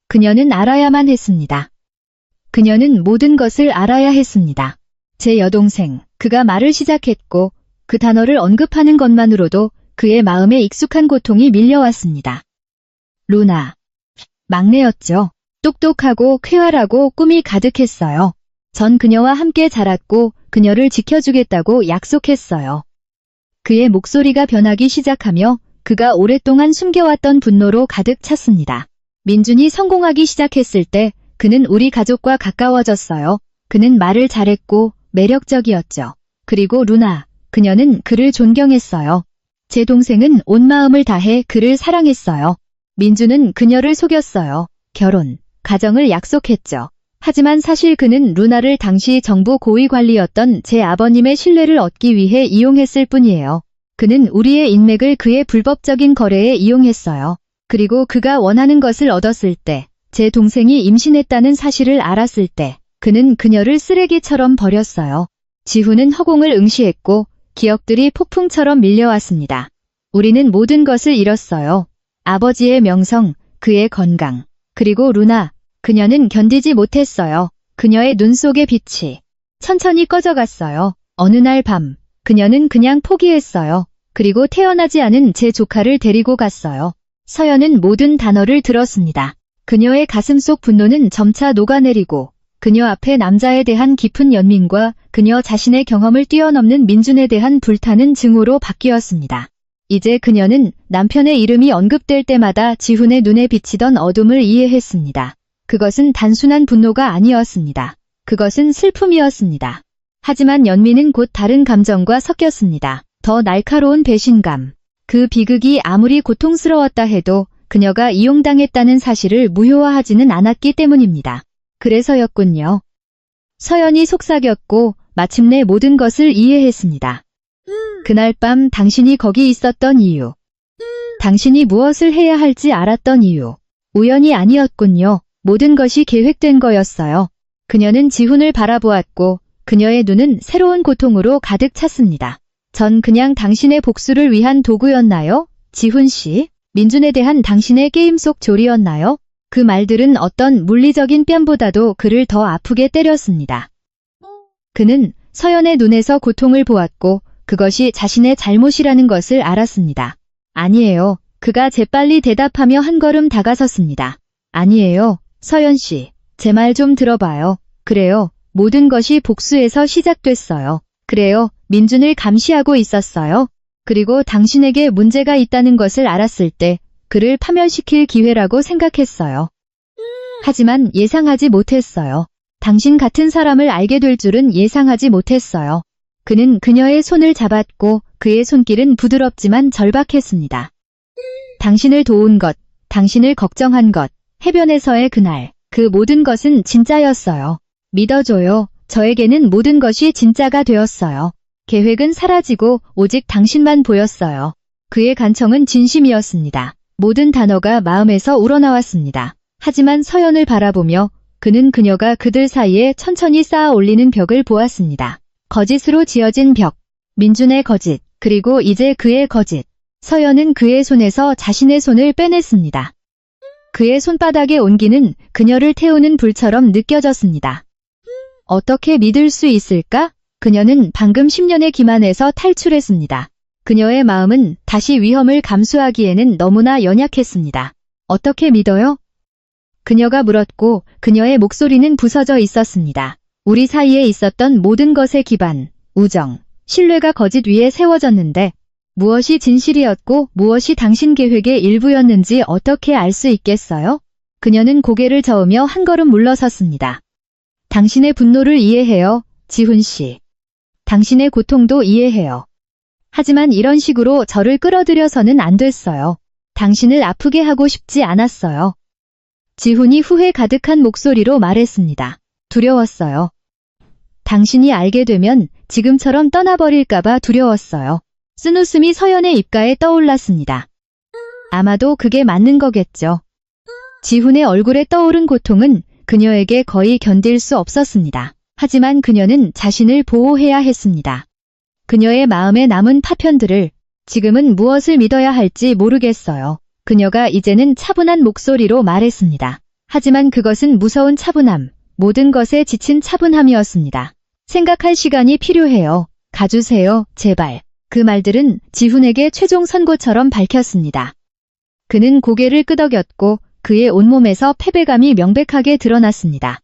그녀는 알아야만 했습니다. 그녀는 모든 것을 알아야 했습니다. 제 여동생, 그가 말을 시작했고 그 단어를 언급하는 것만으로도 그의 마음에 익숙한 고통이 밀려왔습니다. 루나. 막내였죠. 똑똑하고 쾌활하고 꿈이 가득했어요. 전 그녀와 함께 자랐고 그녀를 지켜주겠다고 약속했어요. 그의 목소리가 변하기 시작하며 그가 오랫동안 숨겨왔던 분노로 가득 찼습니다. 민준이 성공하기 시작했을 때 그는 우리 가족과 가까워졌어요. 그는 말을 잘했고 매력적이었죠. 그리고 루나, 그녀는 그를 존경했어요. 제 동생은 온 마음을 다해 그를 사랑했어요. 민준은 그녀를 속였어요. 결혼, 가정을 약속했죠. 하지만 사실 그는 루나를 당시 정부 고위관리였던 제 아버님의 신뢰를 얻기 위해 이용했을 뿐이에요. 그는 우리의 인맥을 그의 불법적인 거래에 이용했어요. 그리고 그가 원하는 것을 얻었을 때, 제 동생이 임신했다는 사실을 알았을 때, 그는 그녀를 쓰레기처럼 버렸어요. 지훈은 허공을 응시했고 기억들이 폭풍처럼 밀려왔습니다. 우리는 모든 것을 잃었어요. 아버지의 명성, 그의 건강, 그리고 루나, 그녀는 견디지 못했어요. 그녀의 눈 속의 빛이 천천히 꺼져갔어요. 어느 날 밤, 그녀는 그냥 포기했어요. 그리고 태어나지 않은 제 조카를 데리고 갔어요. 서연은 모든 단어를 들었습니다. 그녀의 가슴 속 분노는 점차 녹아내리고 그녀 앞에 남자에 대한 깊은 연민과 그녀 자신의 경험을 뛰어넘는 민준에 대한 불타는 증오로 바뀌었습니다. 이제 그녀는 남편의 이름이 언급될 때마다 지훈의 눈에 비치던 어둠을 이해했습니다. 그것은 단순한 분노가 아니었습니다. 그것은 슬픔이었습니다. 하지만 연민은 곧 다른 감정과 섞였습니다. 더 날카로운 배신감. 그 비극이 아무리 고통스러웠다 해도 그녀가 이용당했다는 사실을 무효화하지는 않았기 때문입니다. 그래서였군요. 서연이 속삭였고 마침내 모든 것을 이해했습니다. 그날 밤 당신이 거기 있었던 이유. 당신이 무엇을 해야 할지 알았던 이유. 우연이 아니었군요. 모든 것이 계획된 거였어요. 그녀는 지훈을 바라보았고 그녀의 눈은 새로운 고통으로 가득 찼습니다. 전 그냥 당신의 복수를 위한 도구였나요? 지훈 씨, 민준에 대한 당신의 게임 속 조리였나요? 그 말들은 어떤 물리적인 뺨보다도 그를 더 아프게 때렸습니다. 그는 서연의 눈에서 고통을 보았고 그것이 자신의 잘못이라는 것을 알았습니다. 아니에요. 그가 재빨리 대답하며 한 걸음 다가섰습니다. 아니에요. 서연 씨, 제 말 좀 들어봐요. 그래요. 모든 것이 복수에서 시작됐어요. 그래요. 민준을 감시하고 있었어요. 그리고 당신에게 문제가 있다는 것을 알았을 때 그를 파면시킬 기회라고 생각했어요. 하지만 예상하지 못했어요. 당신 같은 사람을 알게 될 줄은 예상하지 못했어요. 그는 그녀의 손을 잡았고 그의 손길은 부드럽지만 절박했습니다. 당신을 도운 것, 당신을 걱정한 것, 해변에서의 그날, 그 모든 것은 진짜였어요. 믿어줘요. 저에게는 모든 것이 진짜가 되었어요. 계획은 사라지고 오직 당신만 보였어요. 그의 간청은 진심이었습니다. 모든 단어가 마음에서 우러나왔습니다. 하지만 서연을 바라보며 그는 그녀가 그들 사이에 천천히 쌓아 올리는 벽을 보았습니다. 거짓으로 지어진 벽, 민준의 거짓, 그리고 이제 그의 거짓. 서연은 그의 손에서 자신의 손을 빼냈습니다. 그의 손바닥의 온기는 그녀를 태우는 불처럼 느껴졌습니다. 어떻게 믿을 수 있을까? 그녀는 방금 10년의 기만에서 탈출했습니다. 그녀의 마음은 다시 위험을 감수하기에는 너무나 연약했습니다. 어떻게 믿어요? 그녀가 물었고 그녀의 목소리는 부서져 있었습니다. 우리 사이에 있었던 모든 것의 기반, 우정, 신뢰가 거짓 위에 세워졌는데 무엇이 진실이었고 무엇이 당신 계획의 일부였는지 어떻게 알 수 있겠어요? 그녀는 고개를 저으며 한 걸음 물러섰습니다. 당신의 분노를 이해해요, 지훈 씨. 당신의 고통도 이해해요. 하지만 이런 식으로 저를 끌어들여서는 안 됐어요. 당신을 아프게 하고 싶지 않았어요. 지훈이 후회 가득한 목소리로 말했습니다. 두려웠어요. 당신이 알게 되면 지금처럼 떠나버릴까봐 두려웠어요. 쓴웃음이 서연의 입가에 떠올랐습니다. 아마도 그게 맞는 거겠죠. 지훈의 얼굴에 떠오른 고통은 그녀에게 거의 견딜 수 없었습니다. 하지만 그녀는 자신을 보호해야 했습니다. 그녀의 마음에 남은 파편들을 지금은 무엇을 믿어야 할지 모르겠어요. 그녀가 이제는 차분한 목소리로 말했습니다. 하지만 그것은 무서운 차분함, 모든 것에 지친 차분함이었습니다. 생각할 시간이 필요해요. 가주세요, 제발. 그 말들은 지훈에게 최종 선고처럼 밝혔습니다. 그는 고개를 끄덕였고 그의 온몸에서 패배감이 명백하게 드러났습니다.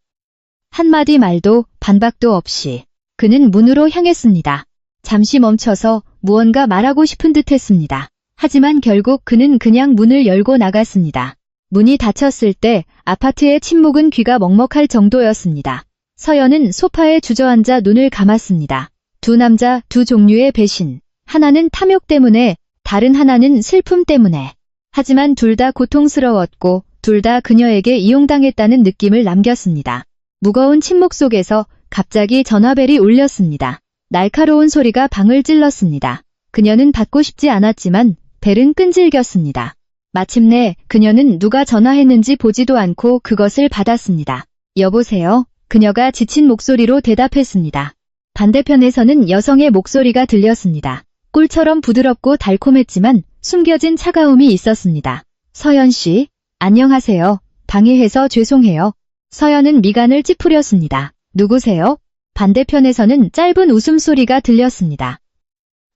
한마디 말도 반박도 없이 그는 문으로 향했습니다. 잠시 멈춰서 무언가 말하고 싶은 듯 했습니다. 하지만 결국 그는 그냥 문을 열고 나갔습니다. 문이 닫혔을 때 아파트의 침묵은 귀가 먹먹할 정도였습니다. 서연은 소파에 주저앉아 눈을 감았습니다. 두 남자, 두 종류의 배신. 하나는 탐욕 때문에, 다른 하나는 슬픔 때문에. 하지만 둘 다 고통스러웠고 둘 다 그녀에게 이용당했다는 느낌을 남겼습니다. 무거운 침묵 속에서 갑자기 전화벨이 울렸습니다. 날카로운 소리가 방을 찔렀습니다. 그녀는 받고 싶지 않았지만 벨은 끈질겼습니다. 마침내 그녀는 누가 전화했는지 보지도 않고 그것을 받았습니다. 여보세요? 그녀가 지친 목소리로 대답했습니다. 반대편에서는 여성의 목소리가 들렸습니다. 꿀처럼 부드럽고 달콤했지만 숨겨진 차가움이 있었습니다. 서연 씨, 안녕하세요. 방해해서 죄송해요. 서연은 미간을 찌푸렸습니다. 누구세요? 반대편에서는 짧은 웃음소리가 들렸습니다.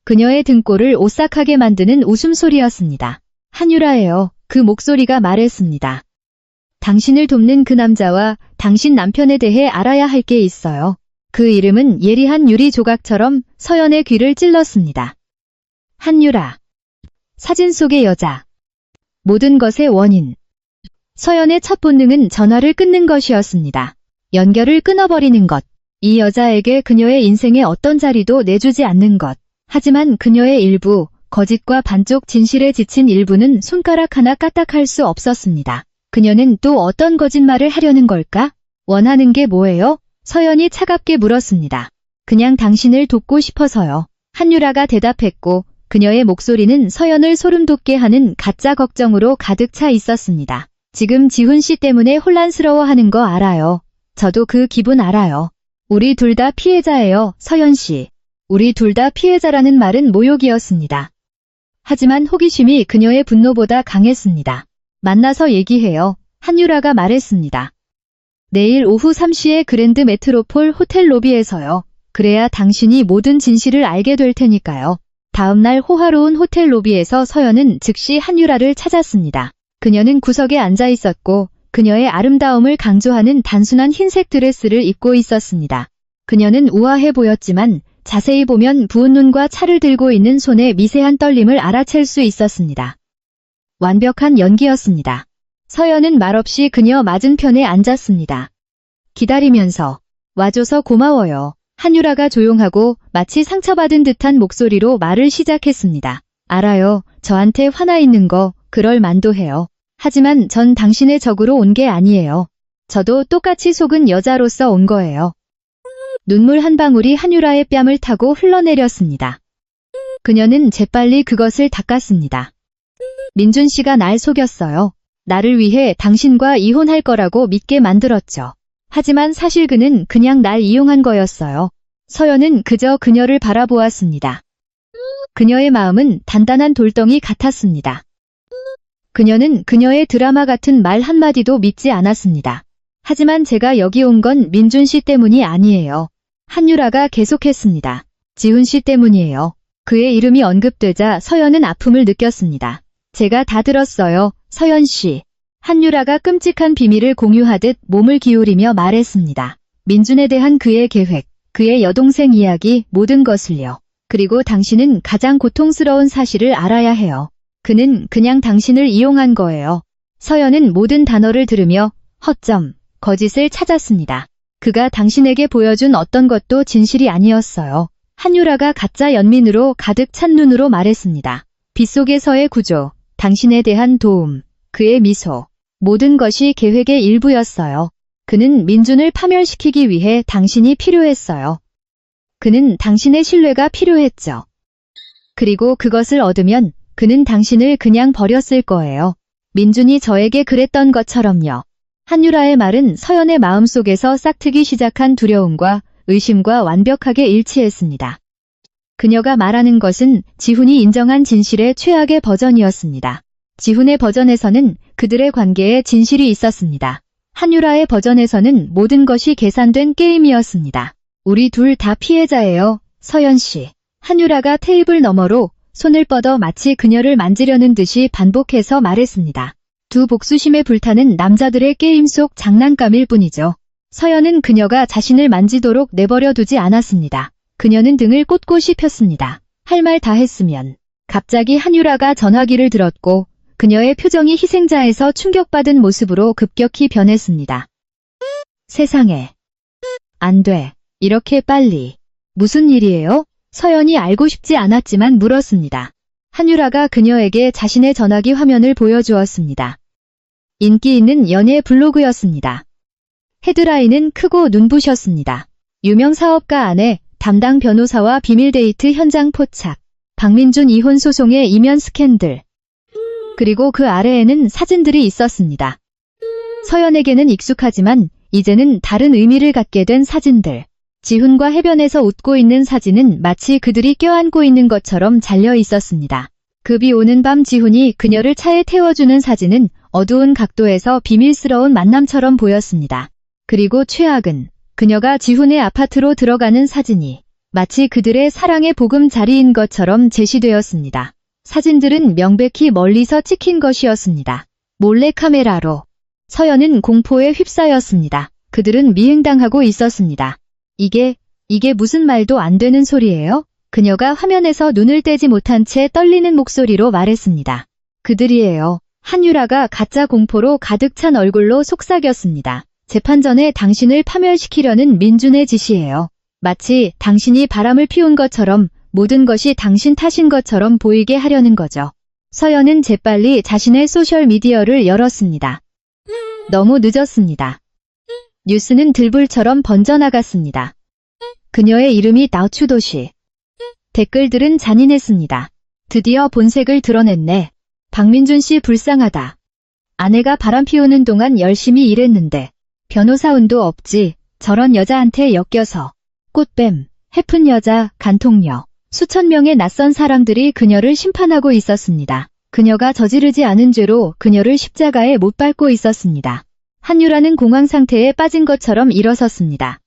그녀의 등골을 오싹하게 만드는 웃음소리였습니다. 한유라예요. 그 목소리가 말했습니다. 당신을 돕는 그 남자와 당신 남편에 대해 알아야 할 게 있어요. 그 이름은 예리한 유리 조각처럼 서연의 귀를 찔렀습니다. 한유라. 사진 속의 여자. 모든 것의 원인. 서연의 첫 본능은 전화를 끊는 것이었습니다. 연결을 끊어버리는 것. 이 여자에게 그녀의 인생의 어떤 자리도 내주지 않는 것. 하지만 그녀의 일부, 거짓과 반쪽 진실에 지친 일부는 손가락 하나 까딱할 수 없었습니다. 그녀는 또 어떤 거짓말을 하려는 걸까? 원하는 게 뭐예요? 서연이 차갑게 물었습니다. 그냥 당신을 돕고 싶어서요. 한유라가 대답했고 그녀의 목소리는 서연을 소름돋게 하는 가짜 걱정으로 가득 차 있었습니다. 지금 지훈 씨 때문에 혼란스러워하는 거 알아요. 저도 그 기분 알아요. 우리 둘 다 피해자예요, 서연 씨. 우리 둘 다 피해자라는 말은 모욕이었습니다. 하지만 호기심이 그녀의 분노보다 강했습니다. 만나서 얘기해요. 한유라가 말했습니다. 내일 오후 3시에 그랜드 메트로폴 호텔 로비에서요. 그래야 당신이 모든 진실을 알게 될 테니까요. 다음날 호화로운 호텔 로비에서 서연은 즉시 한유라를 찾았습니다. 그녀는 구석에 앉아 있었고 그녀의 아름다움을 강조하는 단순한 흰색 드레스를 입고 있었습니다. 그녀는 우아해 보였지만 자세히 보면 부은 눈과 차를 들고 있는 손의 미세한 떨림을 알아챌 수 있었습니다. 완벽한 연기였습니다. 서연은 말없이 그녀 맞은편에 앉았습니다. 기다리면서 와줘서 고마워요. 한유라가 조용하고 마치 상처받은 듯한 목소리로 말을 시작했습니다. 알아요. 저한테 화나 있는 거 그럴 만도 해요. 하지만 전 당신의 적으로 온 게 아니에요. 저도 똑같이 속은 여자로서 온 거예요. 눈물 한 방울이 한유라의 뺨을 타고 흘러내렸습니다. 그녀는 재빨리 그것을 닦았습니다. 민준 씨가 날 속였어요. 나를 위해 당신과 이혼할 거라고 믿게 만들었죠. 하지만 사실 그는 그냥 날 이용한 거였어요. 서연은 그저 그녀를 바라보았습니다. 그녀의 마음은 단단한 돌덩이 같았습니다. 그녀는 그녀의 드라마 같은 말 한마디도 믿지 않았습니다. 하지만 제가 여기 온 건 민준 씨 때문이 아니에요. 한유라가 계속했습니다. 지훈 씨 때문이에요. 그의 이름이 언급되자 서연은 아픔을 느꼈습니다. 제가 다 들었어요, 서연 씨. 한유라가 끔찍한 비밀을 공유하듯 몸을 기울이며 말했습니다. 민준에 대한 그의 계획, 그의 여동생 이야기, 모든 것을요. 그리고 당신은 가장 고통스러운 사실을 알아야 해요. 그는 그냥 당신을 이용한 거예요. 서연은 모든 단어를 들으며 허점, 거짓을 찾았습니다. 그가 당신에게 보여준 어떤 것도 진실이 아니었어요. 한유라가 가짜 연민으로 가득 찬 눈으로 말했습니다. 빗속에서의 구조, 당신에 대한 도움, 그의 미소, 모든 것이 계획의 일부였어요. 그는 민준을 파멸시키기 위해 당신이 필요했어요. 그는 당신의 신뢰가 필요했죠. 그리고 그것을 얻으면 그는 당신을 그냥 버렸을 거예요. 민준이 저에게 그랬던 것처럼요. 한유라의 말은 서연의 마음속에서 싹트기 시작한 두려움과 의심과 완벽하게 일치했습니다. 그녀가 말하는 것은 지훈이 인정한 진실의 최악의 버전이었습니다. 지훈의 버전에서는 그들의 관계에 진실이 있었습니다. 한유라의 버전에서는 모든 것이 계산된 게임이었습니다. 우리 둘 다 피해자예요, 서연 씨. 한유라가 테이블 너머로 손을 뻗어 마치 그녀를 만지려는 듯이 반복해서 말했습니다. 두 복수심에 불타는 남자들의 게임 속 장난감일 뿐이죠. 서연은 그녀가 자신을 만지도록 내버려 두지 않았습니다. 그녀는 등을 꼿꼿이 폈습니다. 할 말 다 했으면. 갑자기 한유라가 전화기를 들었고 그녀의 표정이 희생자에서 충격받은 모습으로 급격히 변했습니다. 세상에. 안 돼. 이렇게 빨리. 무슨 일이에요? 서연이 알고 싶지 않았지만 물었습니다. 한유라가 그녀에게 자신의 전화기 화면을 보여주었습니다. 인기 있는 연예 블로그였습니다. 헤드라인은 크고 눈부셨습니다. 유명 사업가 아내, 담당 변호사와 비밀 데이트 현장 포착, 박민준 이혼 소송의 이면 스캔들. 그리고 그 아래에는 사진들이 있었습니다. 서연에게는 익숙하지만 이제는 다른 의미를 갖게 된 사진들. 지훈과 해변에서 웃고 있는 사진은 마치 그들이 껴안고 있는 것처럼 잘려 있었습니다. 급이 오는 밤 지훈이 그녀를 차에 태워주는 사진은 어두운 각도에서 비밀스러운 만남처럼 보였습니다. 그리고 최악은 그녀가 지훈의 아파트로 들어가는 사진이 마치 그들의 사랑의 보금자리인 것처럼 제시되었습니다. 사진들은 명백히 멀리서 찍힌 것이었습니다. 몰래카메라로. 서연은 공포에 휩싸였습니다. 그들은 미행당하고 있었습니다. 이게 무슨 말도 안 되는 소리예요? 그녀가 화면에서 눈을 떼지 못한 채 떨리는 목소리로 말했습니다. 그들이에요. 한유라가 가짜 공포로 가득 찬 얼굴로 속삭였습니다. 재판 전에 당신을 파멸시키려는 민준의 짓이에요. 마치 당신이 바람을 피운 것처럼 모든 것이 당신 탓인 것처럼 보이게 하려는 거죠. 서연은 재빨리 자신의 소셜미디어를 열었습니다. 너무 늦었습니다. 뉴스는 들불처럼 번져나갔습니다. 그녀의 이름이 나우추도시. 댓글들은 잔인했습니다. 드디어 본색을 드러냈네. 박민준 씨 불쌍하다. 아내가 바람 피우는 동안 열심히 일했는데 변호사 운도 없지. 저런 여자한테 엮여서. 꽃뱀, 해픈 여자, 간통녀. 수천 명의 낯선 사람들이 그녀를 심판하고 있었습니다. 그녀가 저지르지 않은 죄로 그녀를 십자가에 못 밟고 있었습니다. 한유라는 공황 상태에 빠진 것처럼 일어섰습니다.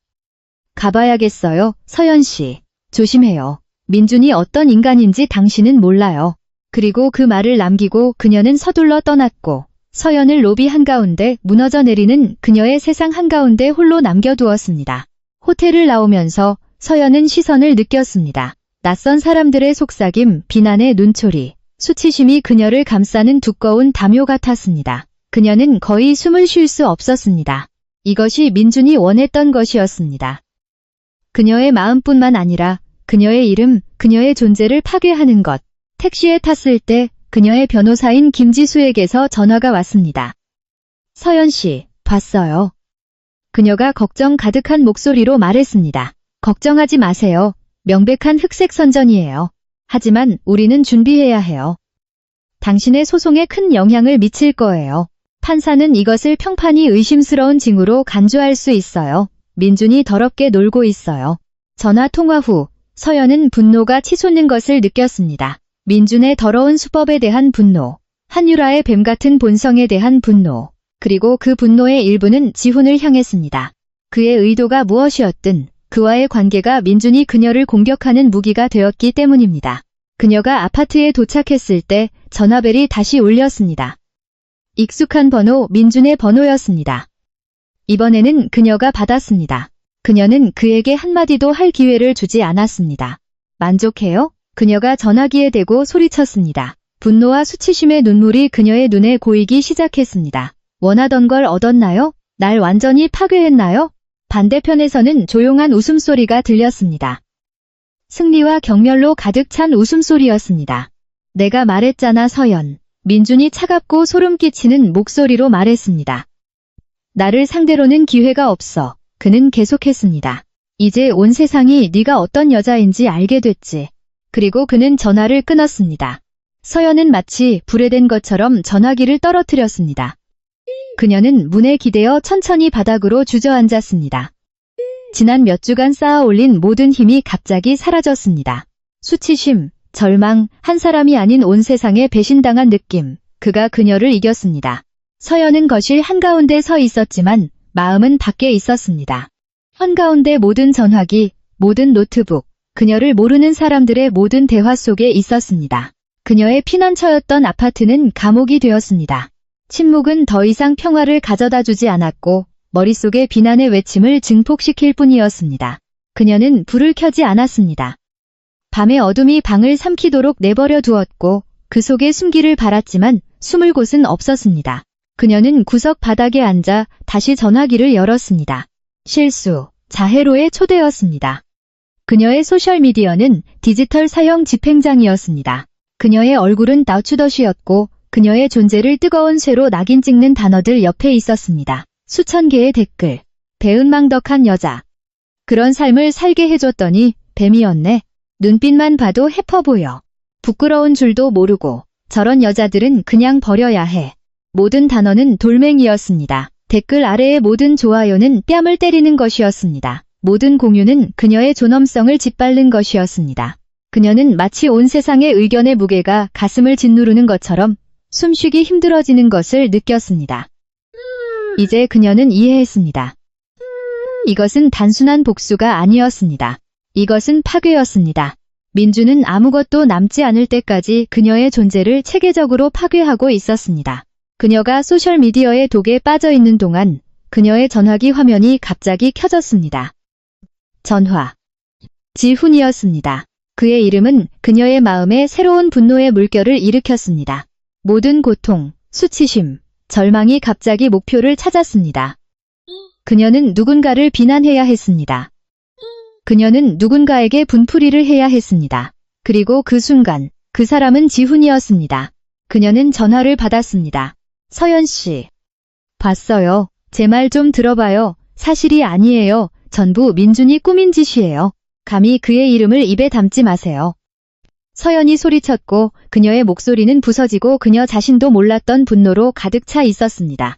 가봐야겠어요, 서연 씨. 조심해요. 민준이 어떤 인간인지 당신은 몰라요. 그리고 그 말을 남기고 그녀는 서둘러 떠났고 서연을 로비 한가운데 무너져 내리는 그녀의 세상 한가운데 홀로 남겨두었습니다. 호텔을 나오면서 서연은 시선을 느꼈습니다. 낯선 사람들의 속삭임, 비난의 눈초리, 수치심이 그녀를 감싸는 두꺼운 담요 같았습니다. 그녀는 거의 숨을 쉴 수 없었습니다. 이것이 민준이 원했던 것이었습니다. 그녀의 마음뿐만 아니라 그녀의 이름, 그녀의 존재를 파괴하는 것. 택시에 탔을 때 그녀의 변호사인 김지수에게서 전화가 왔습니다. 서연 씨, 봤어요. 그녀가 걱정 가득한 목소리로 말했습니다. 걱정하지 마세요. 명백한 흑색 선전이에요. 하지만 우리는 준비해야 해요. 당신의 소송에 큰 영향을 미칠 거예요. 판사는 이것을 평판이 의심스러운 징후로 간주할 수 있어요. 민준이 더럽게 놀고 있어요. 전화 통화 후 서연은 분노가 치솟는 것을 느꼈습니다. 민준의 더러운 수법에 대한 분노, 한유라의 뱀 같은 본성에 대한 분노, 그리고 그 분노의 일부는 지훈을 향했습니다. 그의 의도가 무엇이었든 그와의 관계가 민준이 그녀를 공격하는 무기가 되었기 때문입니다. 그녀가 아파트에 도착했을 때 전화벨이 다시 울렸습니다. 익숙한 번호 민준의 번호였습니다. 이번에는 그녀가 받았습니다. 그녀는 그에게 한마디도 할 기회를 주지 않았습니다. 만족해요? 그녀가 전화기에 대고 소리쳤습니다. 분노와 수치심의 눈물이 그녀의 눈에 고이기 시작했습니다. 원하던 걸 얻었나요? 날 완전히 파괴했나요? 반대편에서는 조용한 웃음소리가 들렸습니다. 승리와 경멸로 가득 찬 웃음소리였습니다. 내가 말했잖아 서연. 민준이 차갑고 소름 끼치는 목소리로 말했습니다. 나를 상대로는 기회가 없어. 그는 계속했습니다. 이제 온 세상이 네가 어떤 여자인지 알게 됐지. 그리고 그는 전화를 끊었습니다. 서연은 마치 불에 댄 것처럼 전화기를 떨어뜨렸습니다. 그녀는 문에 기대어 천천히 바닥으로 주저앉았습니다. 지난 몇 주간 쌓아 올린 모든 힘이 갑자기 사라졌습니다. 수치심, 절망, 한 사람이 아닌 온 세상에 배신당한 느낌, 그가 그녀를 이겼습니다. 서연은 거실 한가운데 서 있었지만 마음은 밖에 있었습니다. 한가운데 모든 전화기, 모든 노트북, 그녀를 모르는 사람들의 모든 대화 속에 있었습니다. 그녀의 피난처였던 아파트는 감옥이 되었습니다. 침묵은 더 이상 평화를 가져다 주지 않았고 머릿속의 비난의 외침을 증폭시킬 뿐이었습니다. 그녀는 불을 켜지 않았습니다. 밤의 어둠이 방을 삼키도록 내버려 두었고 그 속에 숨기를 바랐지만 숨을 곳은 없었습니다. 그녀는 구석 바닥에 앉아 다시 전화기를 열었습니다. 실수, 자해로의 초대였습니다. 그녀의 소셜미디어는 디지털 사형 집행장이었습니다. 그녀의 얼굴은 나추더시였고 그녀의 존재를 뜨거운 쇠로 낙인 찍는 단어들 옆에 있었습니다. 수천 개의 댓글. 배은망덕한 여자. 그런 삶을 살게 해줬더니 뱀이었네. 눈빛만 봐도 해퍼 보여. 부끄러운 줄도 모르고. 저런 여자들은 그냥 버려야 해. 모든 단어는 돌멩이였습니다. 댓글 아래의 모든 좋아요는 뺨을 때리는 것이었습니다. 모든 공유는 그녀의 존엄성을 짓밟는 것이었습니다. 그녀는 마치 온 세상의 의견의 무게가 가슴을 짓누르는 것처럼 숨쉬기 힘들어지는 것을 느꼈습니다. 이제 그녀는 이해했습니다. 이것은 단순한 복수가 아니었습니다. 이것은 파괴였습니다. 민주는 아무것도 남지 않을 때까지 그녀의 존재를 체계적으로 파괴하고 있었습니다. 그녀가 소셜미디어의 독에 빠져 있는 동안 그녀의 전화기 화면이 갑자기 켜졌습니다. 전화. 지훈이었습니다. 그의 이름은 그녀의 마음에 새로운 분노의 물결을 일으켰습니다. 모든 고통, 수치심, 절망이 갑자기 목표를 찾았습니다. 그녀는 누군가를 비난해야 했습니다. 그녀는 누군가에게 분풀이를 해야 했습니다. 그리고 그 순간 그 사람은 지훈이었습니다. 그녀는 전화를 받았습니다. 서연 씨. 봤어요. 제 말 좀 들어봐요. 사실이 아니에요. 전부 민준이 꾸민 짓이에요. 감히 그의 이름을 입에 담지 마세요. 서연이 소리쳤고 그녀의 목소리는 부서지고 그녀 자신도 몰랐던 분노로 가득 차 있었습니다.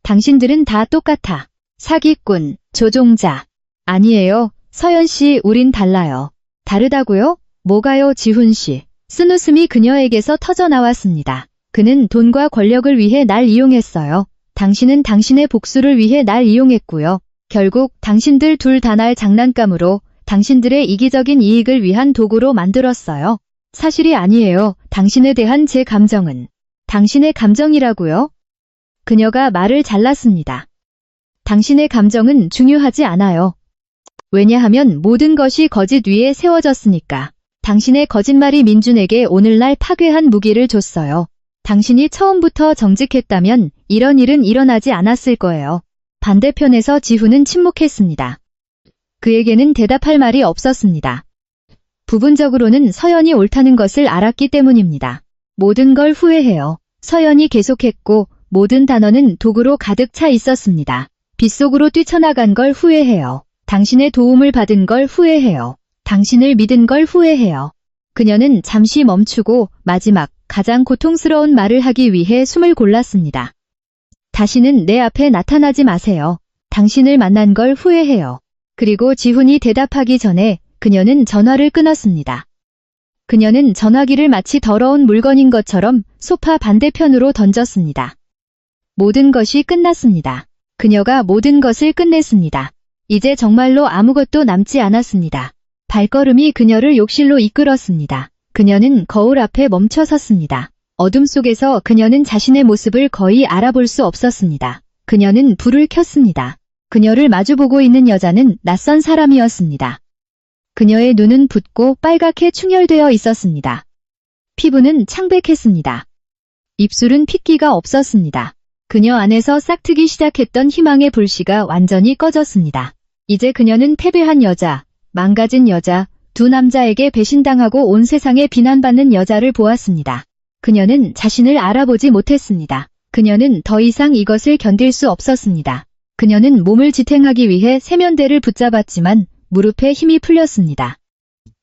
당신들은 다 똑같아. 사기꾼, 조종자. 아니에요. 서연 씨, 우린 달라요. 다르다고요? 뭐가요, 지훈 씨? 쓴웃음이 그녀에게서 터져나왔습니다. 그는 돈과 권력을 위해 날 이용했어요. 당신은 당신의 복수를 위해 날 이용했고요. 결국 당신들 둘 다 날 장난감으로 당신들의 이기적인 이익을 위한 도구로 만들었어요. 사실이 아니에요. 당신에 대한 제 감정은 당신의 감정이라고요? 그녀가 말을 잘랐습니다. 당신의 감정은 중요하지 않아요. 왜냐하면 모든 것이 거짓 위에 세워졌으니까. 당신의 거짓말이 민준에게 오늘날 파괴한 무기를 줬어요. 당신이 처음부터 정직했다면 이런 일은 일어나지 않았을 거예요. 반대편에서 지훈은 침묵했습니다. 그에게는 대답할 말이 없었습니다. 부분적으로는 서연이 옳다는 것을 알았기 때문입니다. 모든 걸 후회해요. 서연이 계속했고 모든 단어는 독으로 가득 차 있었습니다. 빗속으로 뛰쳐나간 걸 후회해요. 당신의 도움을 받은 걸 후회해요. 당신을 믿은 걸 후회해요. 그녀는 잠시 멈추고 마지막 가장 고통스러운 말을 하기 위해 숨을 골랐습니다. 다시는 내 앞에 나타나지 마세요. 당신을 만난 걸 후회해요. 그리고 지훈이 대답하기 전에 그녀는 전화를 끊었습니다. 그녀는 전화기를 마치 더러운 물건인 것처럼 소파 반대편으로 던졌습니다. 모든 것이 끝났습니다. 그녀가 모든 것을 끝냈습니다. 이제 정말로 아무것도 남지 않았습니다. 발걸음이 그녀를 욕실로 이끌었습니다. 그녀는 거울 앞에 멈춰 섰습니다. 어둠 속에서 그녀는 자신의 모습을 거의 알아볼 수 없었습니다. 그녀는 불을 켰습니다. 그녀를 마주보고 있는 여자는 낯선 사람이었습니다. 그녀의 눈은 붓고 빨갛게 충혈되어 있었습니다. 피부는 창백했습니다. 입술은 핏기가 없었습니다. 그녀 안에서 싹트기 시작했던 희망의 불씨가 완전히 꺼졌습니다. 이제 그녀는 패배한 여자, 망가진 여자, 두 남자에게 배신당하고 온 세상에 비난받는 여자를 보았습니다. 그녀는 자신을 알아보지 못했습니다. 그녀는 더 이상 이것을 견딜 수 없었습니다. 그녀는 몸을 지탱하기 위해 세면대를 붙잡았지만 무릎에 힘이 풀렸습니다.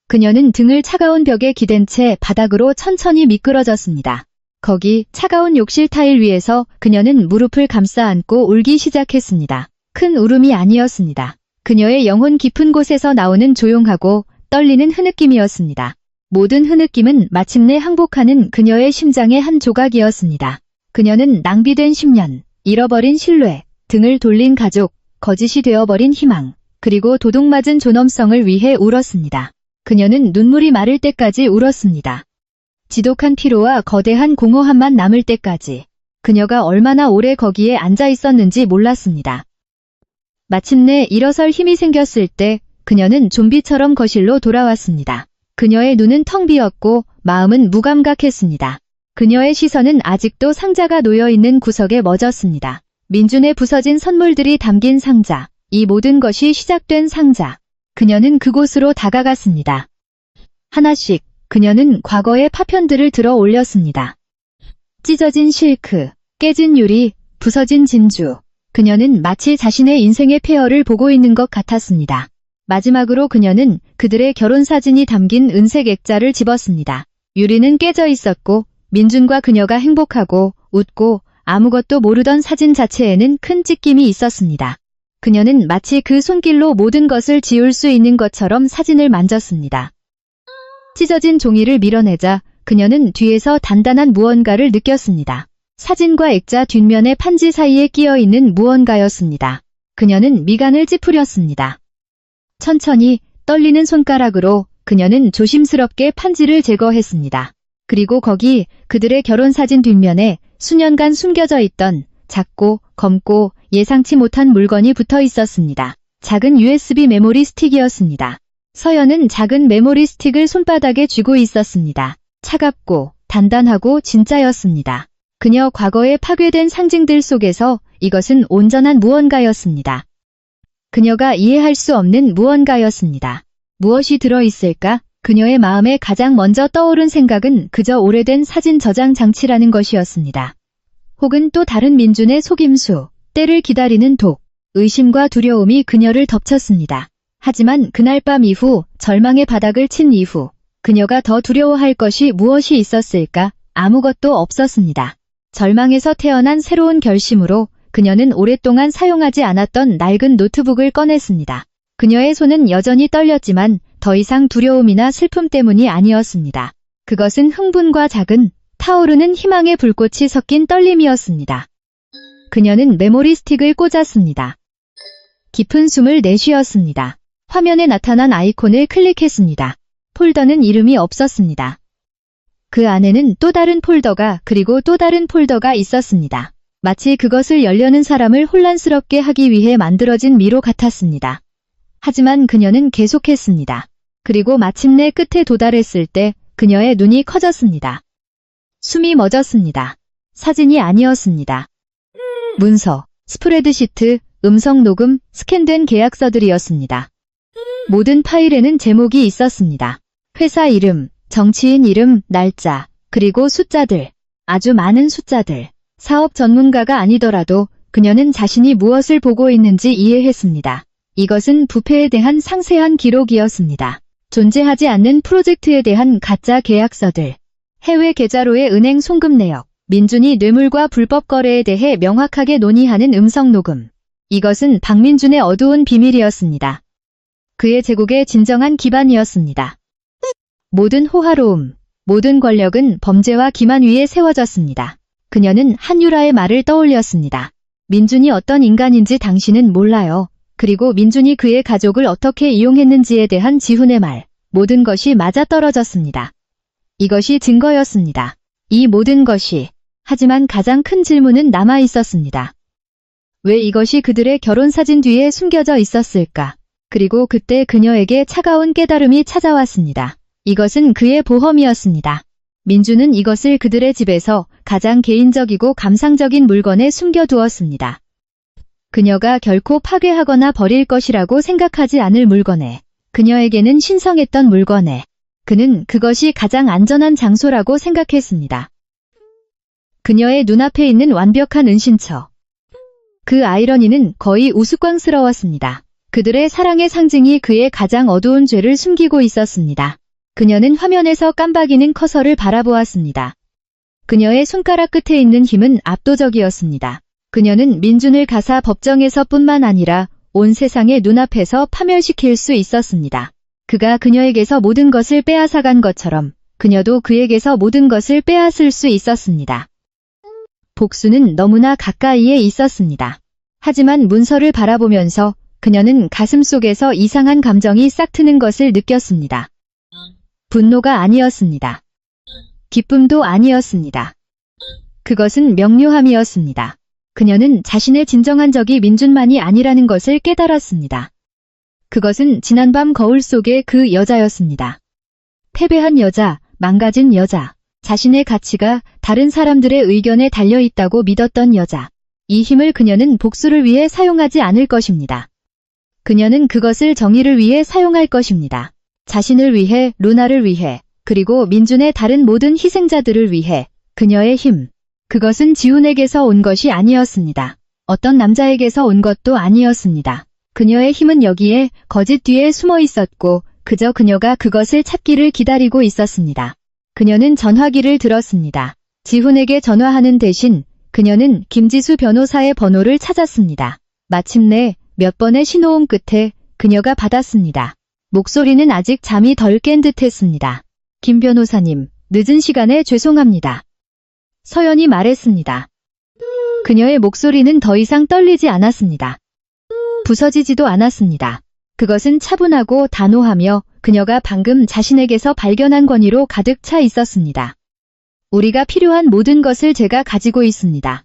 그녀는 등을 차가운 벽에 기댄 채 바닥으로 천천히 미끄러졌습니다. 거기 차가운 욕실 타일 위에서 그녀는 무릎을 감싸 안고 울기 시작했습니다. 큰 울음이 아니었습니다. 그녀의 영혼 깊은 곳에서 나오는 조용하고 떨리는 흐느낌이었습니다. 모든 흐느낌은 마침내 항복하는 그녀의 심장의 한 조각이었습니다. 그녀는 낭비된 10년, 잃어버린 신뢰, 등을 돌린 가족, 거짓이 되어버린 희망, 그리고 도둑맞은 존엄성을 위해 울었습니다. 그녀는 눈물이 마를 때까지 울었습니다. 지독한 피로와 거대한 공허함만 남을 때까지. 그녀가 얼마나 오래 거기에 앉아 있었는지 몰랐습니다. 마침내 일어설 힘이 생겼을 때 그녀는 좀비처럼 거실로 돌아왔습니다. 그녀의 눈은 텅 비었고 마음은 무감각했습니다. 그녀의 시선은 아직도 상자가 놓여있는 구석에 멎었습니다. 민준의 부서진 선물들이 담긴 상자. 이 모든 것이 시작된 상자. 그녀는 그곳으로 다가갔습니다. 하나씩 그녀는 과거의 파편들을 들어 올렸습니다. 찢어진 실크, 깨진 유리, 부서진 진주. 그녀는 마치 자신의 인생의 폐허를 보고 있는 것 같았습니다. 마지막으로 그녀는 그들의 결혼사진이 담긴 은색 액자를 집었습니다. 유리는 깨져 있었고 민준과 그녀가 행복하고 웃고 아무것도 모르던 사진 자체에는 큰 찢김이 있었습니다. 그녀는 마치 그 손길로 모든 것을 지울 수 있는 것처럼 사진을 만졌습니다. 찢어진 종이를 밀어내자 그녀는 뒤에서 단단한 무언가를 느꼈습니다. 사진과 액자 뒷면의 판지 사이에 끼어있는 무언가였습니다. 그녀는 미간을 찌푸렸습니다. 천천히 떨리는 손가락으로 그녀는 조심스럽게 판지를 제거했습니다. 그리고 거기 그들의 결혼사진 뒷면에 수년간 숨겨져 있던 작고 검고 예상치 못한 물건이 붙어 있었습니다. 작은 USB 메모리 스틱이었습니다. 서연은 작은 메모리 스틱을 손바닥에 쥐고 있었습니다. 차갑고 단단하고 진짜였습니다. 그녀 과거에 파괴된 상징들 속에서 이것은 온전한 무언가였습니다. 그녀가 이해할 수 없는 무언가였습니다. 무엇이 들어있을까? 그녀의 마음에 가장 먼저 떠오른 생각은 그저 오래된 사진 저장 장치라는 것이었습니다. 혹은 또 다른 민준의 속임수, 때를 기다리는 독, 의심과 두려움이 그녀를 덮쳤습니다. 하지만 그날 밤 이후, 절망의 바닥을 친 이후, 그녀가 더 두려워할 것이 무엇이 있었을까? 아무것도 없었습니다. 절망에서 태어난 새로운 결심으로 그녀는 오랫동안 사용하지 않았던 낡은 노트북을 꺼냈습니다. 그녀의 손은 여전히 떨렸지만 더 이상 두려움이나 슬픔 때문이 아니었습니다. 그것은 흥분과 작은, 타오르는 희망의 불꽃이 섞인 떨림이었습니다. 그녀는 메모리 스틱을 꽂았습니다. 깊은 숨을 내쉬었습니다. 화면에 나타난 아이콘을 클릭했습니다. 폴더는 이름이 없었습니다. 그 안에는 또 다른 폴더가 그리고 또 다른 폴더가 있었습니다. 마치 그것을 열려는 사람을 혼란스럽게 하기 위해 만들어진 미로 같았습니다. 하지만 그녀는 계속했습니다. 그리고 마침내 끝에 도달했을 때 그녀의 눈이 커졌습니다. 숨이 멎었습니다. 사진이 아니었습니다. 문서, 스프레드시트, 음성 녹음, 스캔된 계약서들이었습니다. 모든 파일에는 제목이 있었습니다. 회사 이름, 정치인 이름, 날짜, 그리고 숫자들, 아주 많은 숫자들. 사업 전문가가 아니더라도 그녀는 자신이 무엇을 보고 있는지 이해했습니다. 이것은 부패에 대한 상세한 기록이었습니다. 존재하지 않는 프로젝트에 대한 가짜 계약서들, 해외 계좌로의 은행 송금 내역, 민준이 뇌물과 불법 거래에 대해 명확하게 논의하는 음성 녹음. 이것은 박민준의 어두운 비밀이었습니다. 그의 제국의 진정한 기반이었습니다. 모든 호화로움, 모든 권력은 범죄와 기만 위에 세워졌습니다. 그녀는 한유라의 말을 떠올렸습니다. 민준이 어떤 인간인지 당신은 몰라요. 그리고 민준이 그의 가족을 어떻게 이용했는지에 대한 지훈의 말, 모든 것이 맞아떨어졌습니다. 이것이 증거였습니다. 이 모든 것이. 하지만 가장 큰 질문은 남아 있었습니다. 왜 이것이 그들의 결혼 사진 뒤에 숨겨져 있었을까? 그리고 그때 그녀에게 차가운 깨달음이 찾아왔습니다. 이것은 그의 보험이었습니다. 민주는 이것을 그들의 집에서 가장 개인적이고 감상적인 물건에 숨겨두었습니다. 그녀가 결코 파괴하거나 버릴 것이라고 생각하지 않을 물건에, 그녀에게는 신성했던 물건에, 그는 그것이 가장 안전한 장소라고 생각했습니다. 그녀의 눈앞에 있는 완벽한 은신처. 그 아이러니는 거의 우스꽝스러웠습니다. 그들의 사랑의 상징이 그의 가장 어두운 죄를 숨기고 있었습니다. 그녀는 화면에서 깜박이는 커서를 바라보았습니다. 그녀의 손가락 끝에 있는 힘은 압도적이었습니다. 그녀는 민준을 가사 법정에서뿐만 아니라 온 세상의 눈앞에서 파멸시킬 수 있었습니다. 그가 그녀에게서 모든 것을 빼앗아간 것처럼 그녀도 그에게서 모든 것을 빼앗을 수 있었습니다. 복수는 너무나 가까이에 있었습니다. 하지만 문서를 바라보면서 그녀는 가슴속에서 이상한 감정이 싹트는 것을 느꼈습니다. 분노가 아니었습니다. 기쁨도 아니었습니다. 그것은 명료함이었습니다. 그녀는 자신의 진정한 적이 민준만이 아니라는 것을 깨달았습니다. 그것은 지난밤 거울 속의 그 여자였습니다. 패배한 여자, 망가진 여자, 자신의 가치가 다른 사람들의 의견에 달려있다고 믿었던 여자. 이 힘을 그녀는 복수를 위해 사용하지 않을 것입니다. 그녀는 그것을 정의를 위해 사용할 것입니다. 자신을 위해, 루나를 위해, 그리고 민준의 다른 모든 희생자들을 위해. 그녀의 힘. 그것은 지훈에게서 온 것이 아니었습니다. 어떤 남자에게서 온 것도 아니었습니다. 그녀의 힘은 여기에, 거짓 뒤에 숨어 있었고 그저 그녀가 그것을 찾기를 기다리고 있었습니다. 그녀는 전화기를 들었습니다. 지훈에게 전화하는 대신 그녀는 김지수 변호사의 번호를 찾았습니다. 마침내 몇 번의 신호음 끝에 그녀가 받았습니다. 목소리는 아직 잠이 덜 깬 듯했습니다. 김 변호사님, 늦은 시간에 죄송합니다. 서연이 말했습니다. 그녀의 목소리는 더 이상 떨리지 않았습니다. 부서지지도 않았습니다. 그것은 차분하고 단호하며 그녀가 방금 자신에게서 발견한 권위로 가득 차 있었습니다. 우리가 필요한 모든 것을 제가 가지고 있습니다.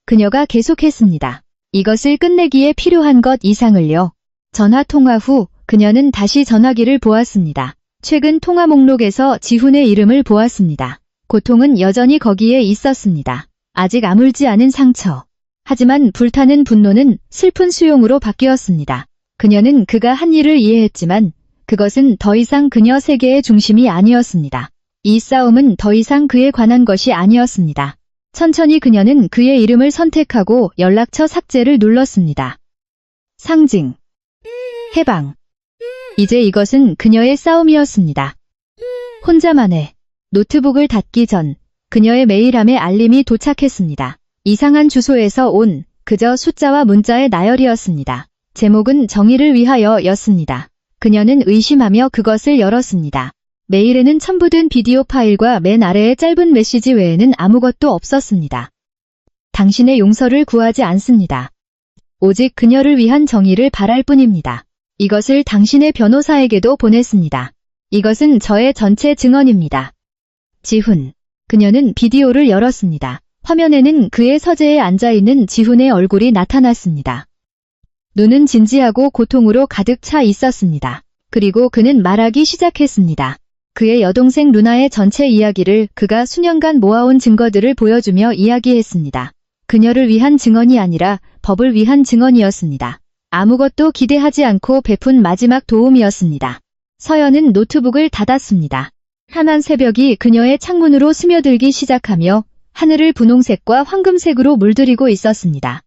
그녀가 계속했습니다. 이것을 끝내기에 필요한 것 이상을요. 전화 통화 후 그녀는 다시 전화기를 보았습니다. 최근 통화 목록에서 지훈의 이름을 보았습니다. 고통은 여전히 거기에 있었습니다. 아직 아물지 않은 상처. 하지만 불타는 분노는 슬픈 수용으로 바뀌었습니다. 그녀는 그가 한 일을 이해했지만 그것은 더 이상 그녀 세계의 중심이 아니었습니다. 이 싸움은 더 이상 그에 관한 것이 아니었습니다. 천천히 그녀는 그의 이름을 선택하고 연락처 삭제를 눌렀습니다. 상징. 해방. 이제 이것은 그녀의 싸움이었습니다. 혼자만의. 노트북을 닫기 전 그녀의 메일함에 알림이 도착했습니다. 이상한 주소에서 온 그저 숫자와 문자의 나열이었습니다. 제목은 정의를 위하여 였습니다. 그녀는 의심하며 그것을 열었습니다. 메일에는 첨부된 비디오 파일과 맨 아래의 짧은 메시지 외에는 아무것도 없었습니다. 당신의 용서를 구하지 않습니다. 오직 그녀를 위한 정의를 바랄 뿐입니다. 이것을 당신의 변호사에게도 보냈습니다. 이것은 저의 전체 증언입니다. 지훈. 그녀는 비디오를 열었습니다. 화면에는 그의 서재에 앉아있는 지훈의 얼굴이 나타났습니다. 눈은 진지하고 고통으로 가득 차 있었습니다. 그리고 그는 말하기 시작했습니다. 그의 여동생 루나의 전체 이야기를 그가 수년간 모아온 증거들을 보여주며 이야기했습니다. 그녀를 위한 증언이 아니라 법을 위한 증언이었습니다. 아무것도 기대하지 않고 베푼 마지막 도움이었습니다. 서연은 노트북을 닫았습니다. 환한 새벽이 그녀의 창문으로 스며들기 시작하며 하늘을 분홍색과 황금색으로 물들이고 있었습니다.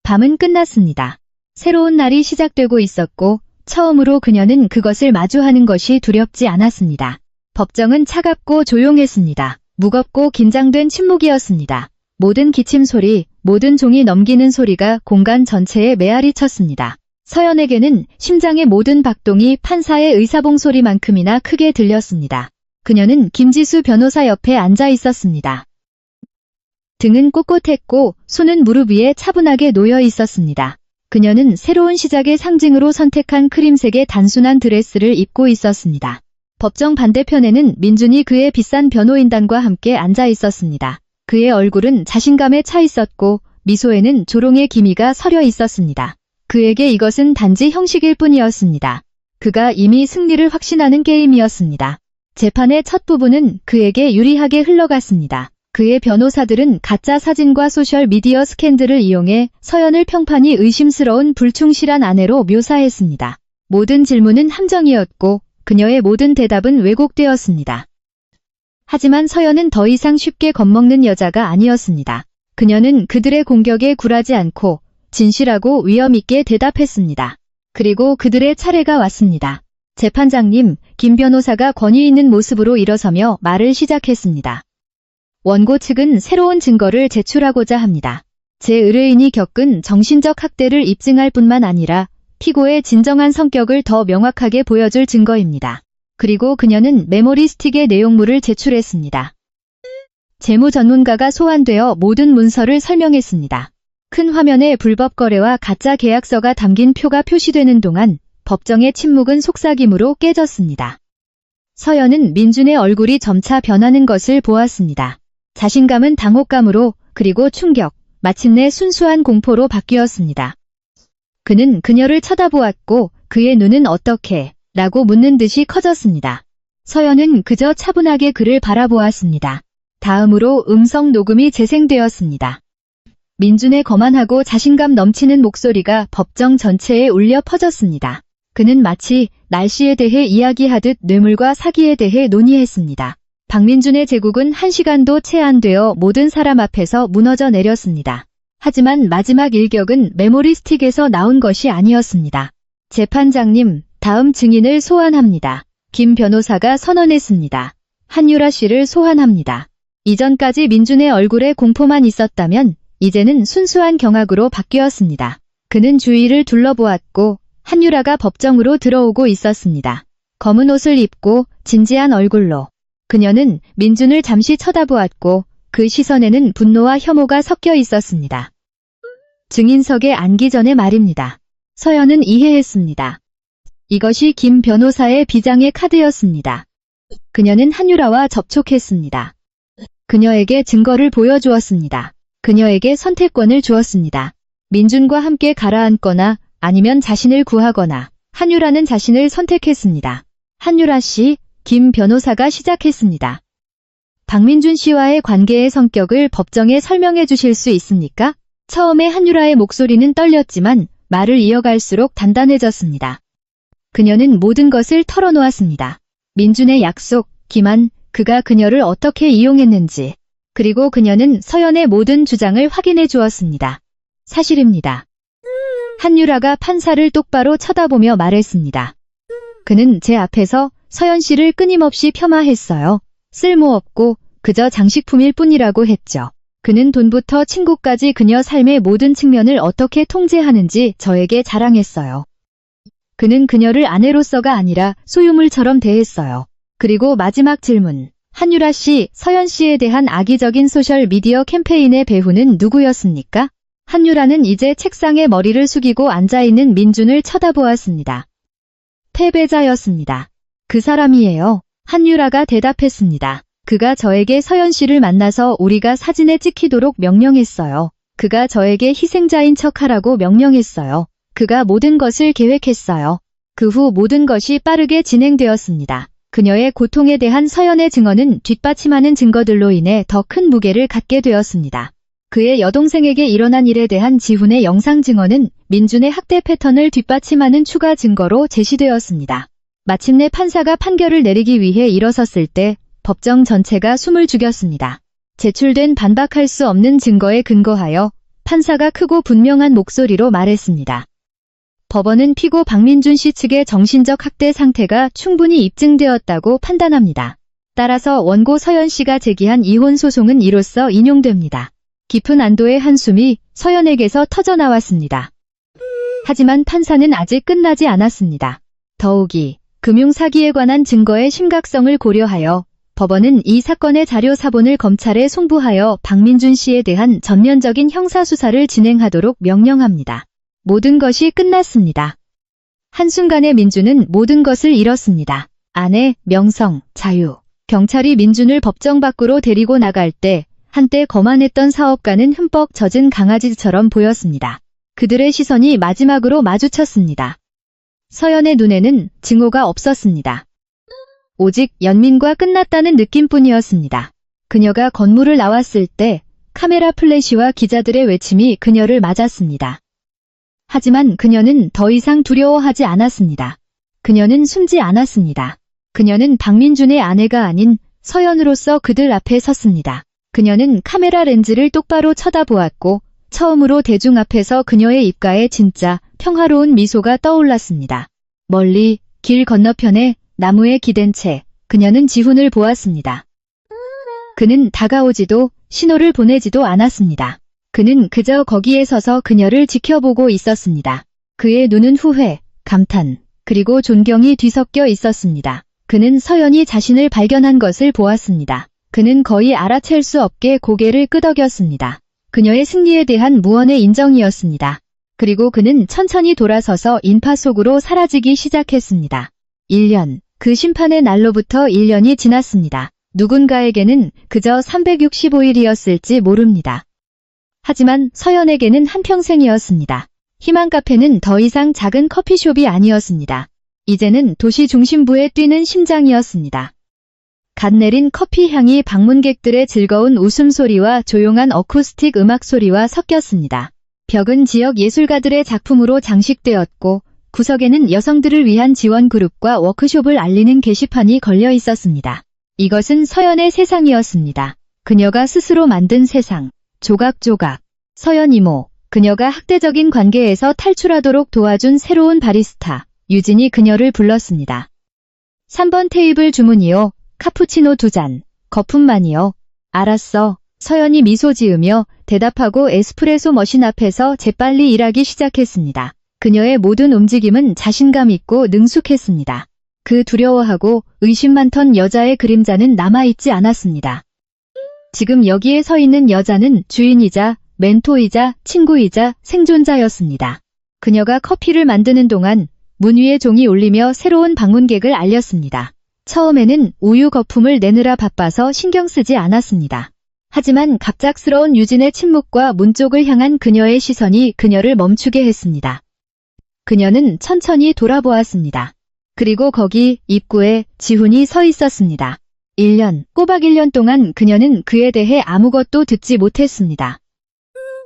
밤은 끝났습니다. 새로운 날이 시작되고 있었고 처음으로 그녀는 그것을 마주하는 것이 두렵지 않았습니다. 법정은 차갑고 조용했습니다. 무겁고 긴장된 침묵이었습니다. 모든 기침 소리, 모든 종이 넘기는 소리가 공간 전체에 메아리 쳤습니다. 서연에게는 심장의 모든 박동이 판사의 의사봉 소리만큼이나 크게 들렸습니다. 그녀는 김지수 변호사 옆에 앉아 있었습니다. 등은 꼿꼿했고 손은 무릎 위에 차분하게 놓여 있었습니다. 그녀는 새로운 시작의 상징으로 선택한 크림색의 단순한 드레스를 입고 있었습니다. 법정 반대편에는 민준이 그의 비싼 변호인단과 함께 앉아 있었습니다. 그의 얼굴은 자신감에 차 있었고 미소에는 조롱의 기미가 서려 있었습니다. 그에게 이것은 단지 형식일 뿐이었습니다. 그가 이미 승리를 확신하는 게임이었습니다. 재판의 첫 부분은 그에게 유리하게 흘러갔습니다. 그의 변호사들은 가짜 사진과 소셜미디어 스캔들을 이용해 서연을 평판이 의심스러운 불충실한 아내로 묘사했습니다. 모든 질문은 함정이었고 그녀의 모든 대답은 왜곡되었습니다. 하지만 서연은 더 이상 쉽게 겁먹는 여자가 아니었습니다. 그녀는 그들의 공격에 굴하지 않고 진실하고 위험 있게 대답했습니다. 그리고 그들의 차례가 왔습니다. 재판장님, 김 변호사가 권위 있는 모습으로 일어서며 말을 시작했습니다. 원고 측은 새로운 증거를 제출하고자 합니다. 제 의뢰인이 겪은 정신적 학대를 입증할 뿐만 아니라 피고의 진정한 성격을 더 명확하게 보여줄 증거입니다. 그리고 그녀는 메모리 스틱의 내용물을 제출했습니다. 재무 전문가가 소환되어 모든 문서를 설명했습니다. 큰 화면에 불법 거래와 가짜 계약서가 담긴 표가 표시되는 동안 법정의 침묵은 속삭임으로 깨졌습니다. 서연은 민준의 얼굴이 점차 변하는 것을 보았습니다. 자신감은 당혹감으로 그리고 충격, 마침내 순수한 공포로 바뀌었습니다. 그는 그녀를 쳐다보았고 그의 눈은 어떻게? 라고 묻는 듯이 커졌습니다. 서연은 그저 차분하게 그를 바라보았습니다. 다음으로 음성 녹음이 재생되었습니다. 민준의 거만하고 자신감 넘치는 목소리가 법정 전체에 울려 퍼졌습니다. 그는 마치 날씨에 대해 이야기하듯 뇌물과 사기에 대해 논의했습니다. 박민준의 제국은 1시간도 채 안 되어 모든 사람 앞에서 무너져 내렸습니다. 하지만 마지막 일격은 메모리 스틱에서 나온 것이 아니었습니다. 재판장님, 다음 증인을 소환합니다. 김 변호사가 선언했습니다. 한유라 씨를 소환합니다. 이전까지 민준의 얼굴에 공포만 있었다면 이제는 순수한 경악으로 바뀌었습니다. 그는 주위를 둘러보았고 한유라가 법정으로 들어오고 있었습니다. 검은 옷을 입고 진지한 얼굴로. 그녀는 민준을 잠시 쳐다보았고 그 시선에는 분노와 혐오가 섞여 있었습니다. 증인석에 앉기 전에 말입니다. 서연은 이해했습니다. 이것이 김 변호사의 비장의 카드였습니다. 그녀는 한유라와 접촉했습니다. 그녀에게 증거를 보여주었습니다. 그녀에게 선택권을 주었습니다. 민준과 함께 가라앉거나 아니면 자신을 구하거나. 한유라는 자신을 선택했습니다. 한유라 씨, 김 변호사가 시작했습니다. 박민준 씨와의 관계의 성격을 법정에 설명해 주실 수 있습니까? 처음에 한유라의 목소리는 떨렸지만 말을 이어갈수록 단단해졌습니다. 그녀는 모든 것을 털어놓았습니다. 민준의 약속, 기만, 그가 그녀를 어떻게 이용했는지. 그리고 그녀는 서연의 모든 주장을 확인해 주었습니다. 사실입니다. 한유라가 판사를 똑바로 쳐다보며 말했습니다. 그는 제 앞에서 서연 씨를 끊임없이 폄하했어요. 쓸모없고 그저 장식품일 뿐이라고 했죠. 그는 돈부터 친구까지 그녀 삶의 모든 측면을 어떻게 통제하는지 저에게 자랑했어요. 그는 그녀를 아내로서가 아니라 소유물처럼 대했어요. 그리고 마지막 질문. 한유라 씨, 서연 씨에 대한 악의적인 소셜미디어 캠페인의 배후는 누구였습니까? 한유라는 이제 책상에 머리를 숙이고 앉아있는 민준을 쳐다보았습니다. 패배자였습니다. 그 사람이에요. 한유라가 대답했습니다. 그가 저에게 서연 씨를 만나서 우리가 사진에 찍히도록 명령했어요. 그가 저에게 희생자인 척하라고 명령했어요. 그가 모든 것을 계획했어요. 그 후 모든 것이 빠르게 진행되었습니다. 그녀의 고통에 대한 서연의 증언은 뒷받침하는 증거들로 인해 더 큰 무게를 갖게 되었습니다. 그의 여동생에게 일어난 일에 대한 지훈의 영상 증언은 민준의 학대 패턴을 뒷받침하는 추가 증거로 제시되었습니다. 마침내 판사가 판결을 내리기 위해 일어섰을 때 법정 전체가 숨을 죽였습니다. 제출된 반박할 수 없는 증거에 근거하여 판사가 크고 분명한 목소리로 말했습니다. 법원은 피고 박민준 씨 측의 정신적 학대 상태가 충분히 입증되었다고 판단합니다. 따라서 원고 서연 씨가 제기한 이혼 소송은 이로써 인용됩니다. 깊은 안도의 한숨이 서연에게서 터져나왔습니다. 하지만 판사는 아직 끝나지 않았습니다. 더욱이 금융사기에 관한 증거의 심각성을 고려하여 법원은 이 사건의 자료 사본을 검찰에 송부하여 박민준 씨에 대한 전면적인 형사수사를 진행하도록 명령합니다. 모든 것이 끝났습니다. 한순간에 민준은 모든 것을 잃었습니다. 아내, 명성, 자유. 경찰이 민준을 법정 밖으로 데리고 나갈 때 한때 거만했던 사업가는 흠뻑 젖은 강아지처럼 보였습니다. 그들의 시선이 마지막으로 마주쳤습니다. 서연의 눈에는 증오가 없었습니다. 오직 연민과 끝났다는 느낌뿐이었습니다. 그녀가 건물을 나왔을 때 카메라 플래시와 기자들의 외침이 그녀를 맞았습니다. 하지만 그녀는 더 이상 두려워하지 않았습니다. 그녀는 숨지 않았습니다. 그녀는 박민준의 아내가 아닌 서연으로서 그들 앞에 섰습니다. 그녀는 카메라 렌즈를 똑바로 쳐다보았고 처음으로 대중 앞에서 그녀의 입가에 진짜 평화로운 미소가 떠올랐습니다. 멀리 길 건너편에 나무에 기댄 채 그녀는 지훈을 보았습니다. 그는 다가오지도 신호를 보내지도 않았습니다. 그는 그저 거기에 서서 그녀를 지켜보고 있었습니다. 그의 눈은 후회, 감탄, 그리고 존경이 뒤섞여 있었습니다. 그는 서연이 자신을 발견한 것을 보았습니다. 그는 거의 알아챌 수 없게 고개를 끄덕였습니다. 그녀의 승리에 대한 무언의 인정이었습니다. 그리고 그는 천천히 돌아서서 인파 속으로 사라지기 시작했습니다. 1년, 그 심판의 날로부터 1년이 지났습니다. 누군가에게는 그저 365일이었을지 모릅니다. 하지만 서연에게는 한평생이었습니다. 희망 카페는 더 이상 작은 커피숍이 아니었습니다. 이제는 도시 중심부에 뛰는 심장이었습니다. 갓 내린 커피 향이 방문객들의 즐거운 웃음소리와 조용한 어쿠스틱 음악 소리와 섞였습니다. 벽은 지역 예술가들의 작품으로 장식되었고 구석에는 여성들을 위한 지원 그룹과 워크숍을 알리는 게시판이 걸려 있었습니다. 이것은 서연의 세상이었습니다. 그녀가 스스로 만든 세상. 조각조각. 서연 이모. 그녀가 학대적인 관계에서 탈출하도록 도와준 새로운 바리스타. 유진이 그녀를 불렀습니다. 3번 테이블 주문이요. 카푸치노 2잔. 거품만이요. 알았어. 서연이 미소 지으며 대답하고 에스프레소 머신 앞에서 재빨리 일하기 시작했습니다. 그녀의 모든 움직임은 자신감 있고 능숙했습니다. 그 두려워하고 의심 많던 여자의 그림자는 남아있지 않았습니다. 지금 여기에 서 있는 여자는 주인이자 멘토이자 친구이자 생존자였습니다. 그녀가 커피를 만드는 동안 문 위에 종이 울리며 새로운 방문객을 알렸습니다. 처음에는 우유 거품을 내느라 바빠서 신경 쓰지 않았습니다. 하지만 갑작스러운 유진의 침묵과 문 쪽을 향한 그녀의 시선이 그녀를 멈추게 했습니다. 그녀는 천천히 돌아보았습니다. 그리고 거기 입구에 지훈이 서 있었습니다. 1년, 꼬박 1년 동안 그녀는 그에 대해 아무것도 듣지 못했습니다.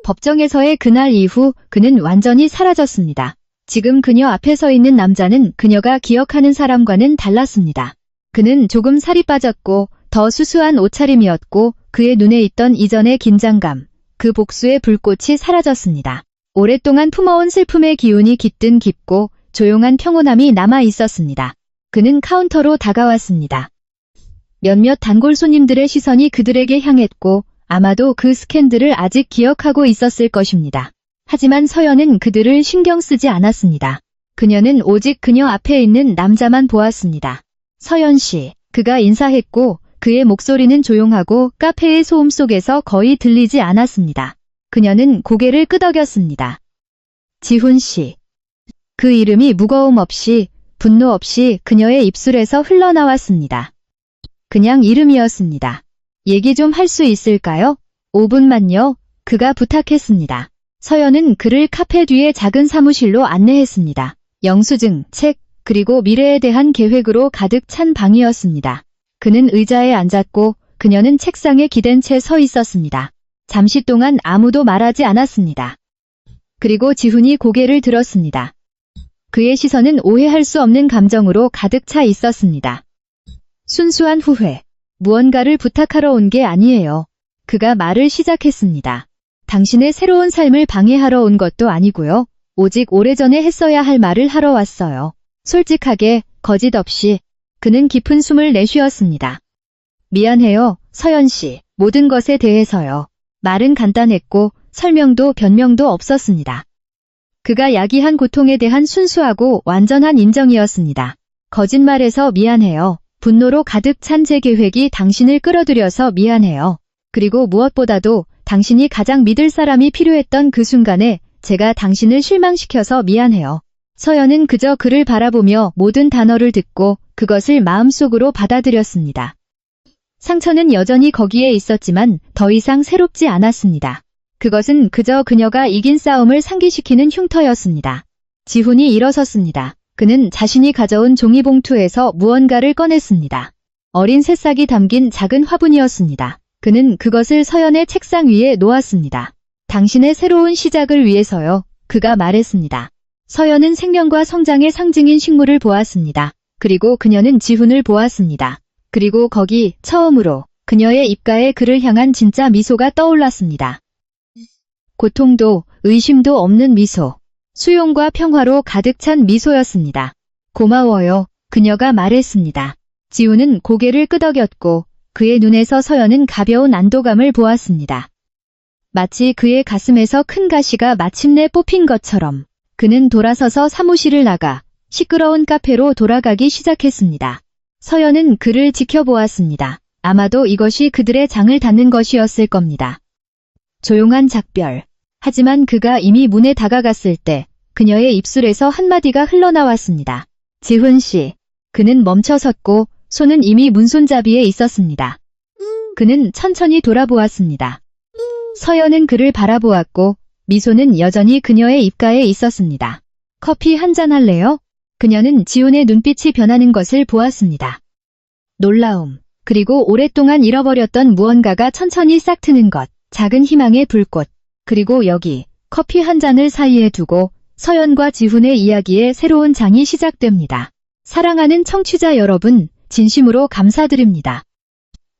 법정에서의 그날 이후 그는 완전히 사라졌습니다. 지금 그녀 앞에 서 있는 남자는 그녀가 기억하는 사람과는 달랐습니다. 그는 조금 살이 빠졌고 더 수수한 옷차림이었고 그의 눈에 있던 이전의 긴장감, 그 복수의 불꽃이 사라졌습니다. 오랫동안 품어온 슬픔의 기운이 깃든 깊고 조용한 평온함이 남아 있었습니다. 그는 카운터로 다가왔습니다. 몇몇 단골 손님들의 시선이 그들에게 향했고 아마도 그 스캔들을 아직 기억하고 있었을 것입니다. 하지만 서연은 그들을 신경 쓰지 않았습니다. 그녀는 오직 그녀 앞에 있는 남자만 보았습니다. 서연 씨, 그가 인사했고 그의 목소리는 조용하고 카페의 소음 속에서 거의 들리지 않았습니다. 그녀는 고개를 끄덕였습니다. 지훈 씨. 그 이름이 무거움 없이, 분노 없이 그녀의 입술에서 흘러나왔습니다. 그냥 이름이었습니다. 얘기 좀 할 수 있을까요? 5분만요. 그가 부탁했습니다. 서연은 그를 카페 뒤의 작은 사무실로 안내했습니다. 영수증, 책, 그리고 미래에 대한 계획으로 가득 찬 방이었습니다. 그는 의자에 앉았고 그녀는 책상에 기댄 채 서 있었습니다. 잠시 동안 아무도 말하지 않았습니다. 그리고 지훈이 고개를 들었습니다. 그의 시선은 오해할 수 없는 감정으로 가득 차 있었습니다. 순수한 후회. 무언가를 부탁하러 온 게 아니에요. 그가 말을 시작했습니다. 당신의 새로운 삶을 방해하러 온 것도 아니고요. 오직 오래전에 했어야 할 말을 하러 왔어요. 솔직하게, 거짓 없이. 그는 깊은 숨을 내쉬었습니다. 미안해요, 서연 씨. 모든 것에 대해서요. 말은 간단했고 설명도 변명도 없었습니다. 그가 야기한 고통에 대한 순수하고 완전한 인정이었습니다. 거짓말해서 미안해요. 분노로 가득 찬 제 계획이 당신을 끌어들여서 미안해요. 그리고 무엇보다도 당신이 가장 믿을 사람이 필요했던 그 순간에 제가 당신을 실망시켜서 미안해요. 서연은 그저 그를 바라보며 모든 단어를 듣고 그것을 마음속으로 받아들였습니다. 상처는 여전히 거기에 있었지만 더 이상 새롭지 않았습니다. 그것은 그저 그녀가 이긴 싸움을 상기시키는 흉터였습니다. 지훈이 일어섰습니다. 그는 자신이 가져온 종이봉투에서 무언가를 꺼냈습니다. 어린 새싹이 담긴 작은 화분이었습니다. 그는 그것을 서연의 책상 위에 놓았습니다. 당신의 새로운 시작을 위해서요. 그가 말했습니다. 서연은 생명과 성장의 상징인 식물을 보았습니다. 그리고 그녀는 지훈을 보았습니다. 그리고 거기 처음으로 그녀의 입가에 그를 향한 진짜 미소가 떠올랐습니다. 고통도 의심도 없는 미소. 수용과 평화로 가득 찬 미소였습니다. 고마워요. 그녀가 말했습니다. 지훈은 고개를 끄덕였고 그의 눈에서 서연은 가벼운 안도감을 보았습니다. 마치 그의 가슴에서 큰 가시가 마침내 뽑힌 것처럼 그는 돌아서서 사무실을 나가 시끄러운 카페로 돌아가기 시작했습니다. 서연은 그를 지켜보았습니다. 아마도 이것이 그들의 장을 닫는 것이었을 겁니다. 조용한 작별. 하지만 그가 이미 문에 다가갔을 때 그녀의 입술에서 한마디가 흘러나왔습니다. 지훈 씨. 그는 멈춰섰고 손은 이미 문손잡이에 있었습니다. 그는 천천히 돌아보았습니다. 서연은 그를 바라보았고 미소는 여전히 그녀의 입가에 있었습니다. 커피 한잔 할래요? 그녀는 지훈의 눈빛이 변하는 것을 보았습니다. 놀라움, 그리고 오랫동안 잃어버렸던 무언가가 천천히 싹트는 것, 작은 희망의 불꽃, 그리고 여기 커피 한 잔을 사이에 두고 서연과 지훈의 이야기의 새로운 장이 시작됩니다. 사랑하는 청취자 여러분, 진심으로 감사드립니다.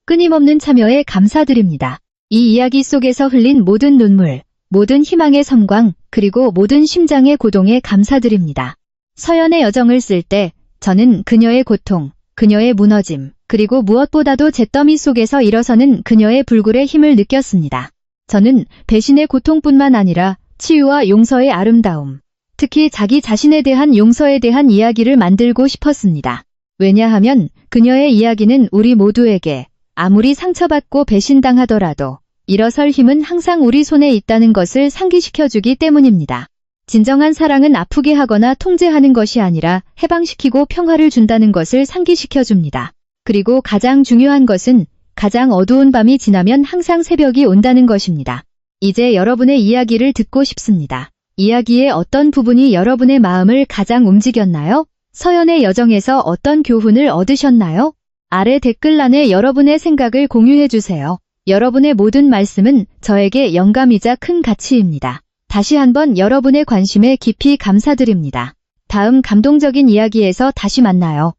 끊임없는 참여에 감사드립니다. 이 이야기 속에서 흘린 모든 눈물, 모든 희망의 섬광, 그리고 모든 심장의 고동에 감사드립니다. 서연의 여정을 쓸 때 저는 그녀의 고통, 그녀의 무너짐, 그리고 무엇보다도 잿더미 속에서 일어서는 그녀의 불굴의 힘을 느꼈습니다. 저는 배신의 고통뿐만 아니라 치유와 용서의 아름다움, 특히 자기 자신에 대한 용서에 대한 이야기를 만들고 싶었습니다. 왜냐하면 그녀의 이야기는 우리 모두에게 아무리 상처받고 배신당하더라도 일어설 힘은 항상 우리 손에 있다는 것을 상기시켜주기 때문입니다. 진정한 사랑은 아프게 하거나 통제하는 것이 아니라 해방시키고 평화를 준다는 것을 상기시켜줍니다. 그리고 가장 중요한 것은 가장 어두운 밤이 지나면 항상 새벽이 온다는 것입니다. 이제 여러분의 이야기를 듣고 싶습니다. 이야기의 어떤 부분이 여러분의 마음을 가장 움직였나요? 서연의 여정에서 어떤 교훈을 얻으셨나요? 아래 댓글란에 여러분의 생각을 공유해주세요. 여러분의 모든 말씀은 저에게 영감이자 큰 가치입니다. 다시 한번 여러분의 관심에 깊이 감사드립니다. 다음 감동적인 이야기에서 다시 만나요.